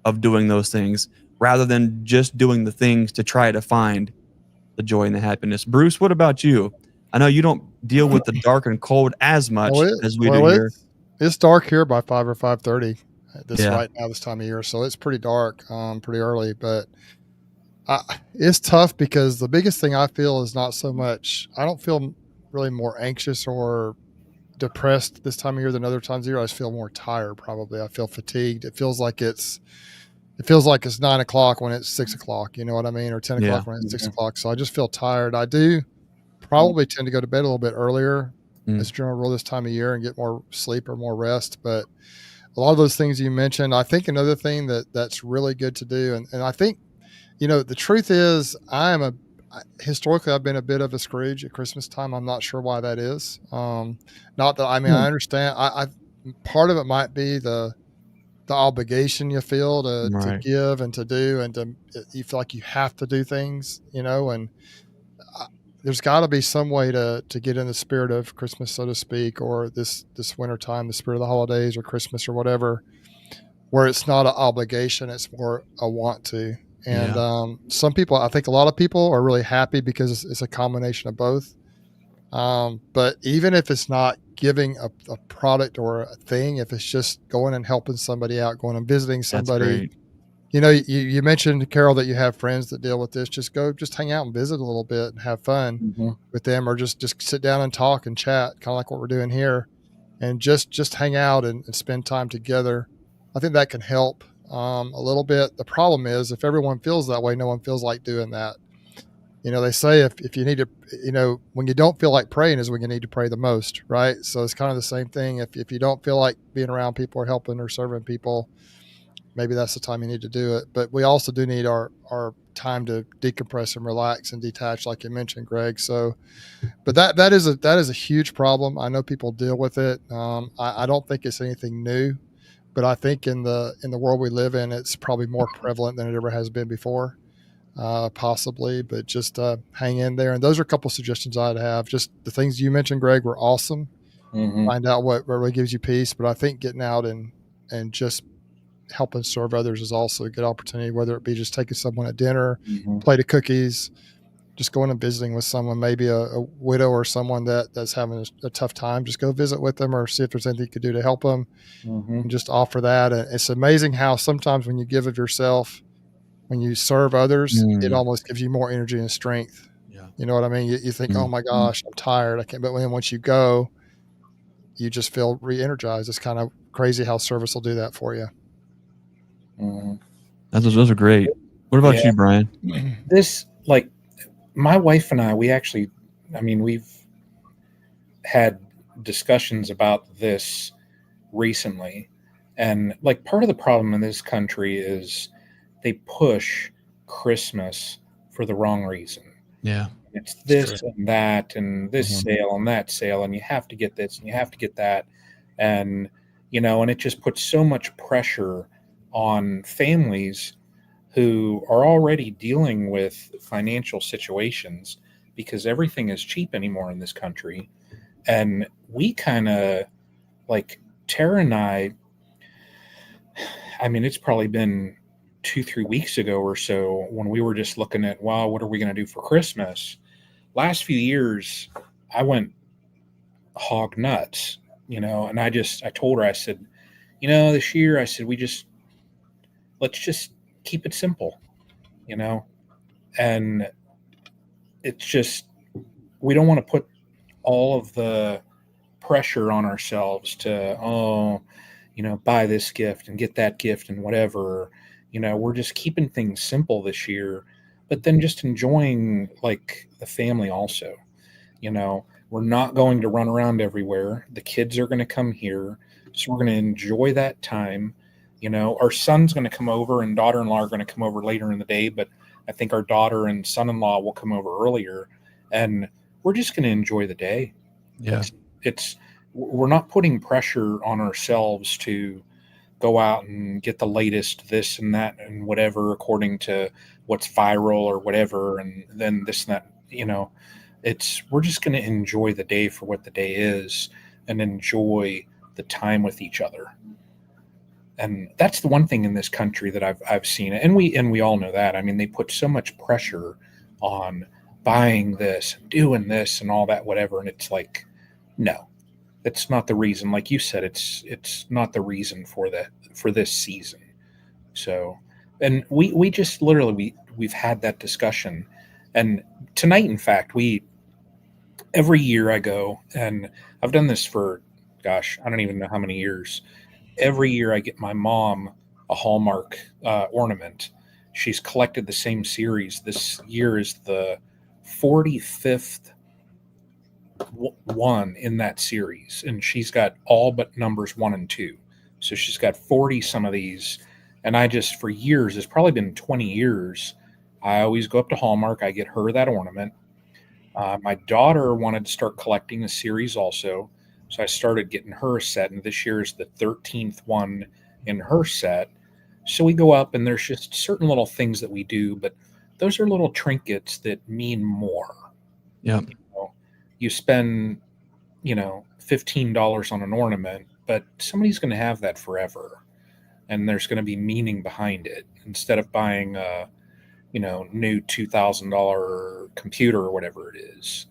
B: of doing those things, rather than just doing the things to try to find the joy and the happiness. Bruce, what about you? I know you don't deal with the dark and cold as much as we do here.
C: It's dark here by 5 or 5:30 right now, this time of year. So it's pretty dark, pretty early, but it's tough because the biggest thing I feel is not so much, I don't feel really more anxious or depressed this time of year than other times of year. I just feel more tired. Probably. I feel fatigued. It feels like it's 9 o'clock when it's 6 o'clock, you know what I mean? Or 10 o'clock when it's 6 o'clock. So I just feel tired. I do probably tend to go to bed a little bit earlier as a general rule this time of year and get more sleep or more rest. But a lot of those things you mentioned, I think another thing that's really good to do. And I think, the truth is historically, I've been a bit of a Scrooge at Christmas time. I'm not sure why that is. Not that, I understand. Part of it might be the obligation you feel to give and to do, and you feel like you have to do things, and there's got to be some way to get in the spirit of Christmas, so to speak, or this winter time, the spirit of the holidays or Christmas or whatever, where it's not an obligation, it's more a want to. And some people, I think a lot of people are really happy because it's a combination of both. But even if it's not giving a product or a thing, if it's just going and helping somebody out, going and visiting somebody, you mentioned, Carol, that you have friends that deal with this. Just hang out and visit a little bit and have fun with them, or just sit down and talk and chat, kind of like what we're doing here, and just hang out and spend time together. I think that can help a little bit. The problem is if everyone feels that way, no one feels like doing that. They say if you need to, when you don't feel like praying is when you need to pray the most, right? So it's kind of the same thing. If you don't feel like being around people or helping or serving people, maybe that's the time you need to do it. But we also do need our time to decompress and relax and detach, like you mentioned, Greg. So, but that is a huge problem. I know people deal with it. I don't think it's anything new, but I think in the world we live in, it's probably more prevalent than it ever has been before. Possibly, but just hang in there. And those are a couple of suggestions I'd have. Just the things you mentioned, Greg, were awesome. Find out what really gives you peace. But I think getting out and just helping serve others is also a good opportunity, whether it be just taking someone at dinner, plate of cookies, just going and visiting with someone, maybe a widow or someone that's having a tough time. Just go visit with them or see if there's anything you could do to help them, and just offer that. And it's amazing how sometimes when you give of yourself, when you serve others, it almost gives you more energy and strength.
B: Yeah.
C: You know what I mean? You think, oh my gosh, I'm tired, I can't. But then once you go, you just feel re-energized. It's kind of crazy how service will do that for you.
B: Those are great. What about you, Brian?
A: This, like, my wife and I, we've had discussions about this recently. And like, part of the problem in this country is they push Christmas for the wrong reason.
B: Yeah.
A: It's this and that, and this sale and that sale, and you have to get this and you have to get that. And, and it just puts so much pressure on families who are already dealing with financial situations because everything is cheap anymore in this country. And we kind of, like, Tara and I mean, it's probably been 2-3 weeks ago or so when we were just looking at, wow, what are we going to do for Christmas? Last few years, I went hog nuts, and I told her, I said, this year I said, let's just keep it simple, and it's just, we don't want to put all of the pressure on ourselves to, buy this gift and get that gift and whatever. We're just keeping things simple this year, but then just enjoying like the family also. We're not going to run around everywhere. The kids are going to come here, so we're going to enjoy that time. Our son's going to come over and daughter-in-law are going to come over later in the day, but I think our daughter and son-in-law will come over earlier, and we're just going to enjoy the day.
B: Yeah.
A: We're not putting pressure on ourselves to go out and get the latest this and that and whatever according to what's viral or whatever, and then this and that. We're just going to enjoy the day for what the day is and enjoy the time with each other. And that's the one thing in this country that I've seen, and we all know that. I mean, they put so much pressure on buying this, doing this, and all that, whatever. And it's like, no, that's not the reason. Like you said, it's not the reason for this season. So, and we just literally we've had that discussion, and tonight, in fact, every year I go, and I've done this for, gosh, I don't even know how many years. Every year I get my mom a Hallmark ornament. She's collected the same series. This year is the 45th one in that series, and she's got all but numbers 1 and 2. So she's got 40 some of these, and I just, for years, it's probably been 20 years, I always go up to Hallmark. I get her that ornament. My daughter wanted to start collecting the series also, so I started getting her a set, and this year is the 13th one in her set. So we go up, and there's just certain little things that we do, but those are little trinkets that mean more.
B: Yeah.
A: You spend, $15 on an ornament, but somebody's going to have that forever, and there's going to be meaning behind it instead of buying a, new $2,000 computer or whatever it is.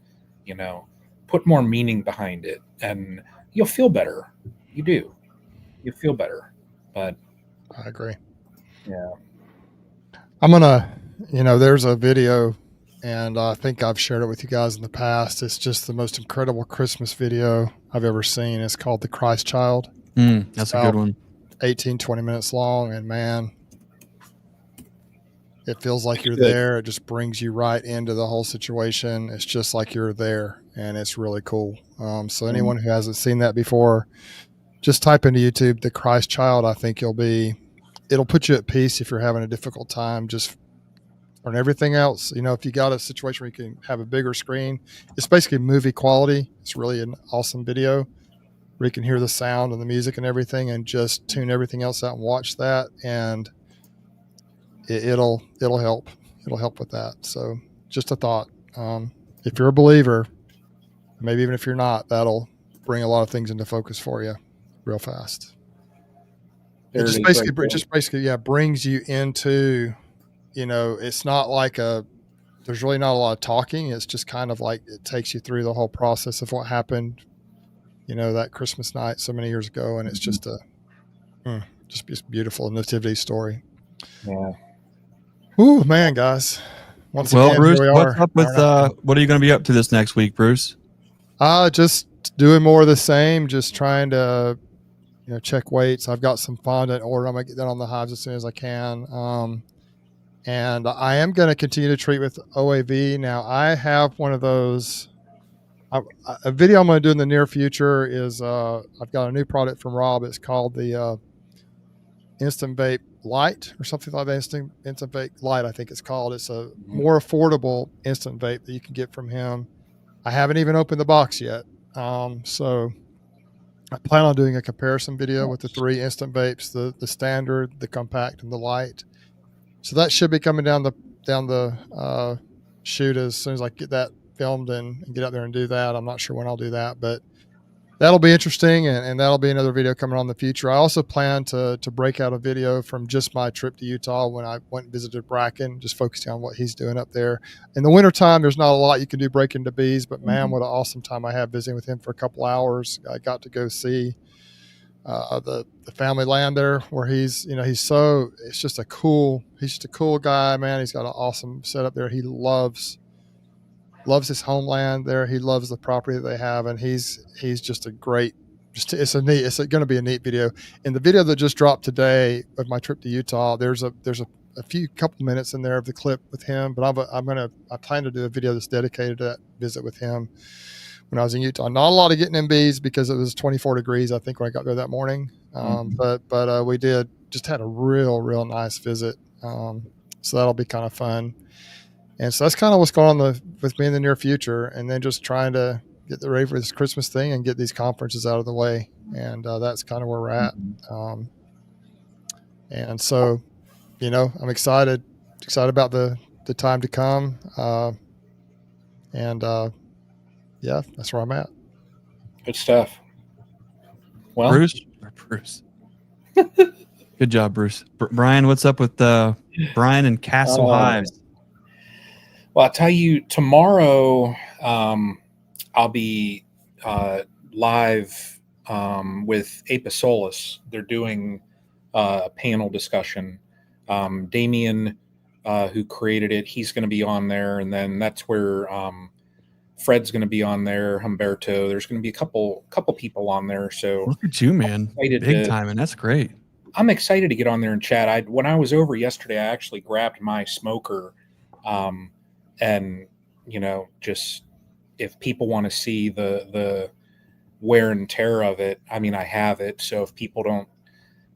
A: Put more meaning behind it, and you'll feel better. You do. You feel better. But
C: I agree.
A: Yeah.
C: I'm gonna, there's a video, and I think I've shared it with you guys in the past. It's just the most incredible Christmas video I've ever seen. It's called The Christ Child.
B: That's a good one.
C: 18, 20 minutes long, and man, it feels like you're there. It just brings you right into the whole situation. It's just like you're there, and it's really cool. So anyone who hasn't seen that before, just type into YouTube The Christ Child. I think it'll put you at peace if you're having a difficult time. Just on everything else, if you got a situation where you can have a bigger screen, it's basically movie quality. It's really an awesome video where you can hear the sound and the music and everything, and just tune everything else out and watch that. And it'll help. It'll help with that. So just a thought. If you're a believer, maybe even if you're not, that'll bring a lot of things into focus for you real fast. It just basically brings you into, it's not like there's really not a lot of talking. It's just kind of like it takes you through the whole process of what happened, that Christmas night so many years ago. And it's just just beautiful nativity story.
A: Yeah.
C: Ooh, man, guys.
B: Once again, Bruce, what's up with what are you going to be up to this next week, Bruce?
C: Just doing more of the same. Just trying to, check weights. I've got some fondant order. I'm gonna get that on the hives as soon as I can. And I am going to continue to treat with OAV. Now, I have one of those. A video I'm going to do in the near future is I've got a new product from Rob. It's called the Instant Vape Light or something like that. Instant Vape Light, I think it's called. It's a more affordable instant vape that you can get from him. I haven't even opened the box yet. So I plan on doing a comparison video with the 3 instant vapes, the standard, the compact, and the light. So that should be coming down the chute as soon as I get that filmed and get out there and do that. I'm not sure when I'll do that, but that'll be interesting, and that'll be another video coming on in the future. I also plan to break out a video from just my trip to Utah when I went and visited Bracken, just focusing on what he's doing up there. In the wintertime, there's not a lot you can do breaking to bees, but man, what an awesome time I had visiting with him for a couple hours. I got to go see the family land there where he's it's just he's just a cool guy, man. He's got an awesome setup there. He loves his homeland there. He loves the property that they have, and he's just a great. It's going to be a neat video. In the video that just dropped today of my trip to Utah, there's a couple minutes in there of the clip with him, but I plan to do a video that's dedicated to that visit with him when I was in Utah. Not a lot of getting in bees because it was 24 degrees, I think, when I got there that morning. But we just had a real nice visit. So that'll be kind of fun. And so that's kind of what's going on with me in the near future. And then just trying to get ready for this Christmas thing and get these conferences out of the way. And that's kind of where we're at. And so, I'm excited about the time to come. Yeah, that's where I'm at.
A: Good stuff. Well,
B: Bruce. Good job, Bruce. Brian, what's up with Brian and Castle Hives?
A: Well, I'll tell you, tomorrow I'll be live with Apisolus. They're doing a panel discussion. Damien, who created it, he's going to be on there, and then that's where Fred's going to be on there. Humberto. There's going to be a couple people on there. So
B: look at you, man! Big time, and that's great.
A: I'm excited to get on there and chat. When I was over yesterday, I actually grabbed my smoker, and just if people want to see the wear and tear of it, I mean, I have it. So if people don't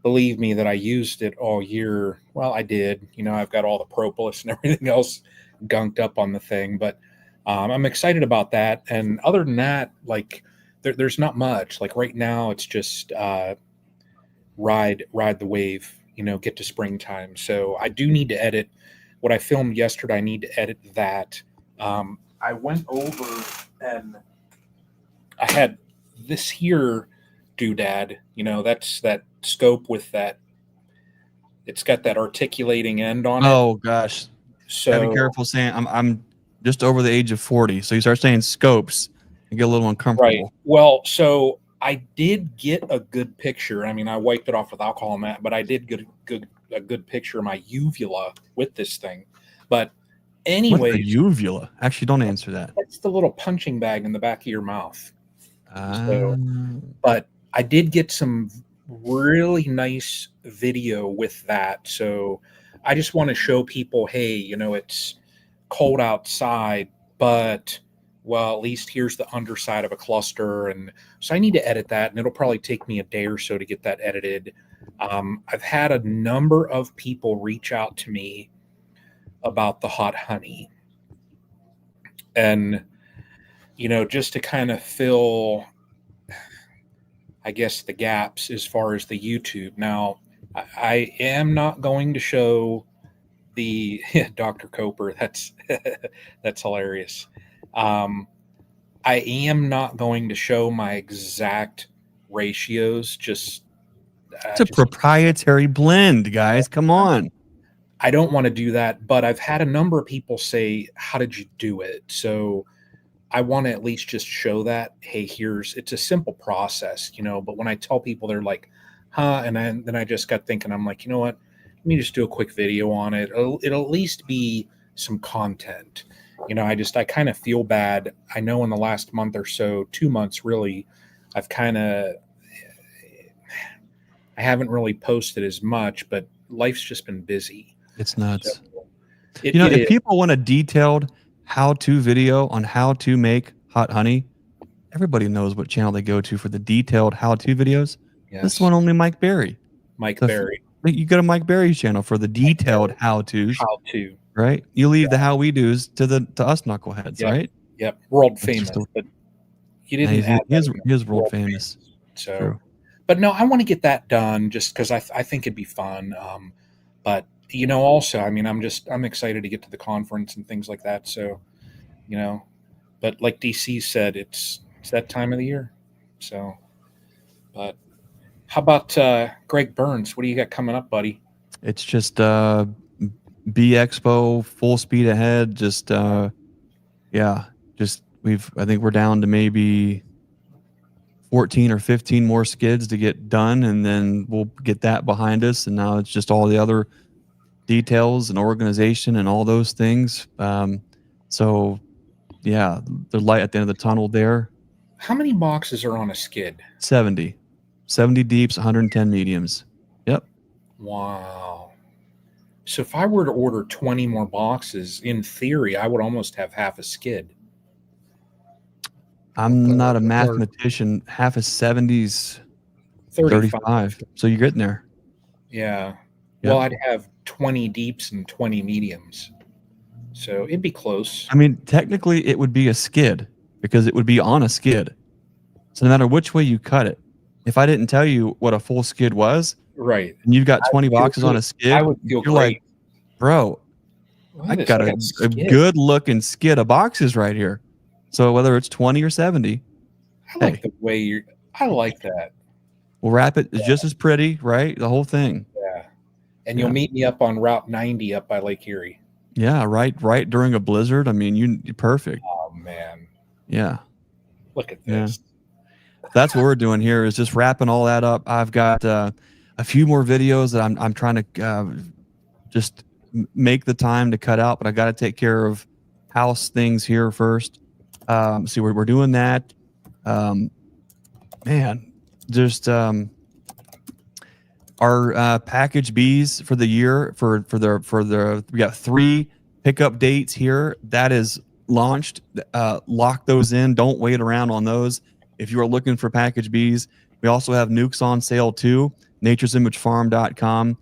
A: believe me that I used it all year, well, I did. I've got all the propolis and everything else gunked up on the thing, but I'm excited about that. And other than that, like there's not much. Like right now, it's just ride the wave. Get to springtime. So I do need to edit what I filmed yesterday. I need to edit that. I went over and I had this here doodad. That's that scope with that. It's got that articulating end on it.
B: Oh gosh.
A: So
B: gotta be careful saying I'm just over the age of 40. So you start saying scopes and get a little uncomfortable.
A: Right. Well, so I did get a good picture. I mean, I wiped it off with alcohol and that, but I did get a good picture of my uvula with this thing. But anyway,
B: uvula. Actually, don't answer that.
A: It's the little punching bag in the back of your mouth. But I did get some really nice video with that. So I just want to show people, hey, it's cold outside, but well, at least here's the underside of a cluster. And so I need to edit that, and it'll probably take me a day or so to get that edited. I've had a number of people reach out to me about the hot honey, and just to kind of fill, I guess, the gaps as far as the YouTube. Now, I am not going to show the Dr. Coper. That's hilarious. I am not going to show my exact ratios.
B: It's a proprietary blend, guys. Come on.
A: I don't want to do that, but I've had a number of people say, how did you do it? So I want to at least just show that, hey, it's a simple process, but when I tell people, they're like, huh? And then I just got thinking, I'm like, you know what? Let me just do a quick video on it. It'll at least be some content. I kind of feel bad. I know in the last month or so, 2 months, really, I haven't really posted as much, but life's just been busy.
B: It's nuts. So if people want a detailed how-to video on how to make hot honey, everybody knows what channel they go to for the detailed how-to videos. Yes. This one only Mike Berry.
A: Berry.
B: You go to Mike Berry's channel for the detailed how-tos.
A: How-to.
B: Right? You leave the how we do's to us knuckleheads, right?
A: Yep. World famous. But you didn't add that.
B: He is world famous.
A: So,
B: true.
A: But no, I want to get that done just because I think it'd be fun. But also, I mean, I'm excited to get to the conference and things like that. So, but like DC said, it's that time of the year. So, but how about Greg Burns? What do you got coming up, buddy?
B: It's just Bee Expo, full speed ahead. I think we're down to maybe 14 or 15 more skids to get done, and then we'll get that behind us. And now it's just all the other details and organization and all those things. So yeah, the light at the end of the tunnel there.
A: How many boxes are on a skid?
B: 70 deeps, 110 mediums. Yep.
A: Wow. So if I were to order 20 more boxes, in theory, I would almost have half a skid.
B: I'm not a mathematician. Half of 70's 35. So you're getting there.
A: Yeah.
B: Yep.
A: Well, I'd have 20 deeps and 20 mediums. So it'd be close.
B: I mean, technically it would be a skid because it would be on a skid. So no matter which way you cut it, if I didn't tell you what a full skid was,
A: right,
B: and you've got 20 boxes on a skid,
A: I would feel
B: you're
A: great.
B: Like, bro, I got a good looking skid of boxes right here. So whether it's 20 or 70,
A: I like the way I like that.
B: We'll wrap it just as pretty, right? The whole thing.
A: Yeah. And you'll meet me up on Route 90 up by Lake Erie.
B: Yeah, right during a blizzard. I mean, you're perfect.
A: Oh man.
B: Yeah.
A: Look at this.
B: Yeah. That's what we're doing here is just wrapping all that up. I've got a few more videos that I'm trying to just make the time to cut out, but I got to take care of house things here first. See, we're doing that. Man, just our package bees for the year for the we got 3 pickup dates here. That is launched. Lock those in. Don't wait around on those. If you are looking for package bees, we also have nukes on sale too. nature'simagefarm.com.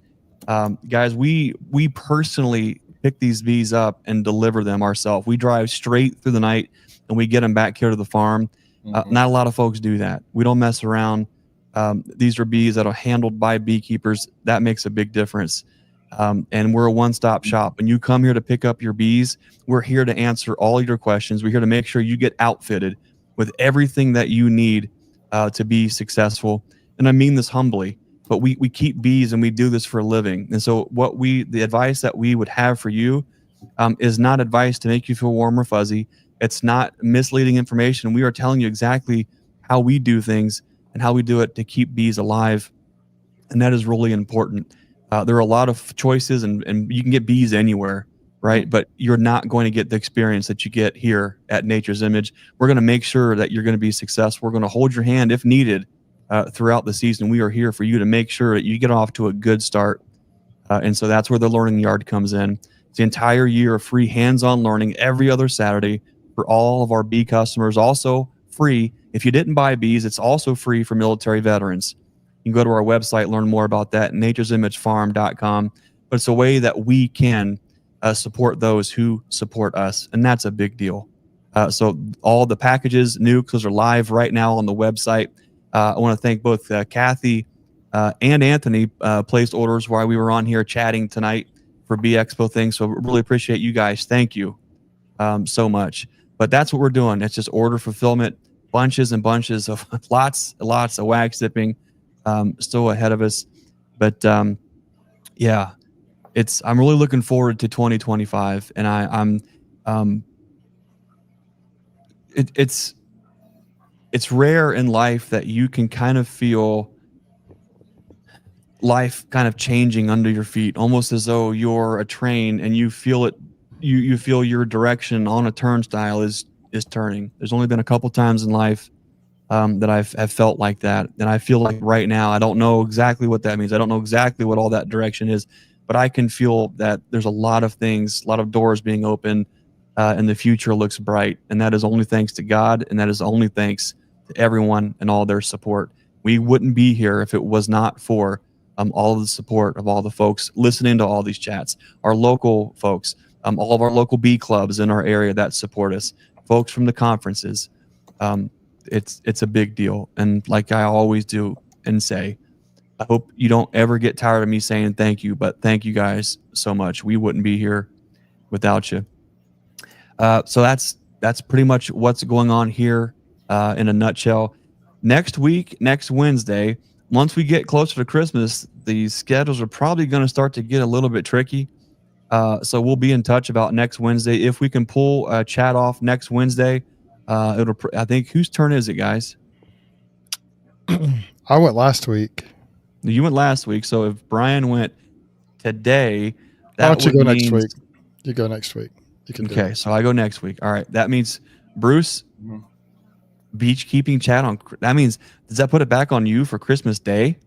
B: Guys, we personally pick these bees up and deliver them ourselves. We drive straight through the night and we get them back here to the farm. Not a lot of folks do that. We don't mess around. These are bees that are handled by beekeepers. That makes a big difference. And we're a one-stop shop. When you come here to pick up your bees, we're here to answer all your questions. We're here to make sure you get outfitted with everything that you need to be successful. And I mean this humbly, but we keep bees and we do this for a living. And so the advice that we would have for you is not advice to make you feel warm or fuzzy. It's not misleading information. We are telling you exactly how we do things and how we do it to keep bees alive. And that is really important. There are a lot of choices and you can get bees anywhere, right? But you're not going to get the experience that you get here at Nature's Image. We're going to make sure that you're going to be successful. We're going to hold your hand if needed throughout the season. We are here for you to make sure that you get off to a good start. And so that's where the Learning Yard comes in. It's the entire year of free hands-on learning every other Saturday for all of our bee customers. Also free. If you didn't buy bees, it's also free for military veterans. You can go to our website, learn more about that, nature'simagefarm.com. But it's a way that we can support those who support us, and that's a big deal. So all the packages, nukes, those are live right now on the website. I want to thank both Kathy and Anthony placed orders while we were on here chatting tonight for Bee Expo things. So really appreciate you guys. Thank you so much. But that's what we're doing. It's just order fulfillment, bunches and bunches of lots of wax dipping still ahead of us. But yeah, I'm really looking forward to 2025, and it's rare in life that you can kind of feel life kind of changing under your feet, almost as though you're a train and you feel it. You feel your direction on a turnstile is turning. There's only been a couple times in life that I've felt like that, and I feel like right now I don't know exactly what that means. I don't know exactly what all that direction is, but I can feel that there's a lot of things, a lot of doors being opened, and the future looks bright. And that is only thanks to God, and that is only thanks to everyone and all their support. We wouldn't be here if it was not for all of the support of all the folks listening to all these chats, our local folks, all of our local bee clubs in our area that support us, folks from the conferences. It's a big deal. And like I always do and say, I hope you don't ever get tired of me saying thank you, but thank you guys so much. We wouldn't be here without you. So that's pretty much what's going on here in a nutshell. Next week, next Wednesday, once we get closer to Christmas, the schedules are probably going to start to get a little bit tricky. So we'll be in touch about next Wednesday. If we can pull a chat off next Wednesday, I think, whose turn is it, guys?
C: I went last week.
B: You went last week, so if Brian went today,
C: Why don't you go next
B: mean,
C: week? You go next week. You can
B: okay, so I go next week. All right, that means Bruce, beekeeping chat on. That means, does that put it back on you for Christmas Day?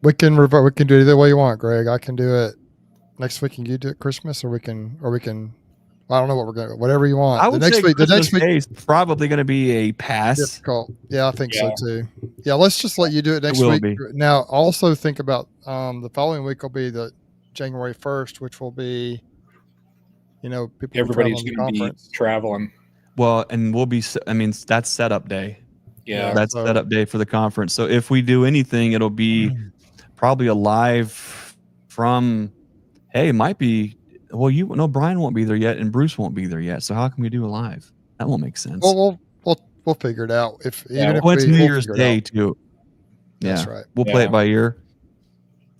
C: We can revert. We can do it either way you want, Greg. I can do it next week, and you do it Christmas, or we can. I don't know what we're gonna. Whatever you want.
B: I would say
C: the next week
B: Day is probably going to be a pass.
C: Difficult. Yeah, I think so too. Yeah, let's just let you do it next week.
B: Be.
C: Now, also think about the following week will be the January 1st, which will be, people.
A: Everybody's going to be traveling.
B: Well, and we'll be. I mean, that's setup day.
A: Yeah,
B: that's setup day for the conference. So if we do anything, it'll be probably a live from. Hey, it might be. Well, Brian won't be there yet, and Bruce won't be there yet. So how can we do a live? That won't make sense.
C: Well, we'll figure it out. It's
B: New Year's Day too. Yeah,
C: that's right.
B: We'll play it by ear.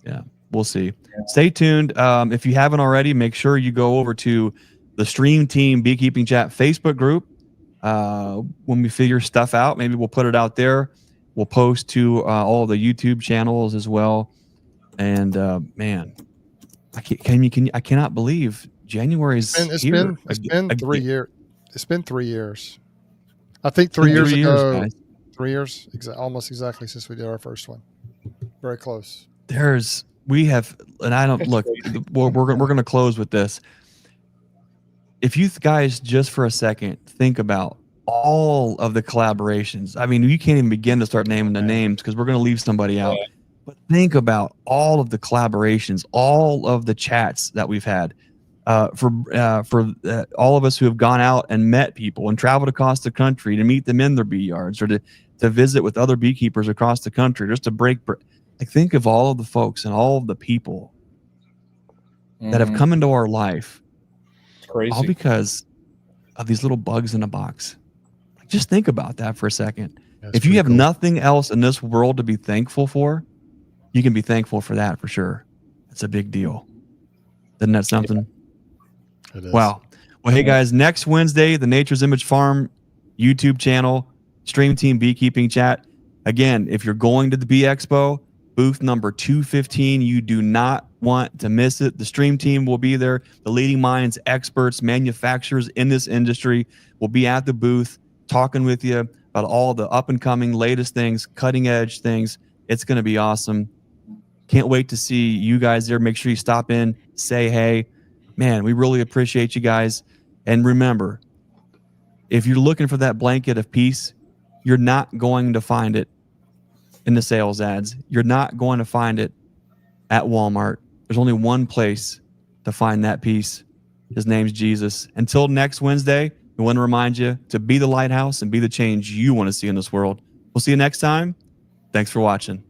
B: Yeah, we'll see. Yeah. Stay tuned. If you haven't already, make sure you go over to the StreamTeam Beekeeping Chat Facebook group. When we figure stuff out, maybe we'll put it out there. We'll post to all the YouTube channels as well. And man. I cannot believe January's
C: it's been 3 years. It's been 3 years. I think 3 years ago. Guys. 3 years, almost exactly since we did our first one. Very close. And I don't look. We're going to close with this. If you guys just for a second think about all of the collaborations, I mean, you can't even begin to start naming the names because we're going to leave somebody out. But think about all of the collaborations, all of the chats that we've had for all of us who have gone out and met people and traveled across the country to meet them in their bee yards or to visit with other beekeepers across the country just to break. Think of all of the folks and all of the people that have come into our life.
A: It's crazy.
B: All because of these little bugs in a box. Just think about that for a second. If you have nothing else in this world to be thankful for, you can be thankful for that for sure. It's a big deal. Isn't that something?
C: It is.
B: Wow. Well, hey guys, next Wednesday, the Nature's Image Farm YouTube channel, StreamTeam Beekeeping Chat. Again, if you're going to the Bee Expo, booth number 215, you do not want to miss it. The StreamTeam will be there. The leading minds, experts, manufacturers in this industry will be at the booth talking with you about all the up and coming latest things, cutting edge things. It's going to be awesome. Can't wait to see you guys there. Make sure you stop in, say hey. Man, we really appreciate you guys. And remember, if you're looking for that blanket of peace, you're not going to find it in the sales ads. You're not going to find it at Walmart. There's only one place to find that peace. His name's Jesus. Until next Wednesday, we want to remind you to be the lighthouse and be the change you want to see in this world. We'll see you next time. Thanks for watching.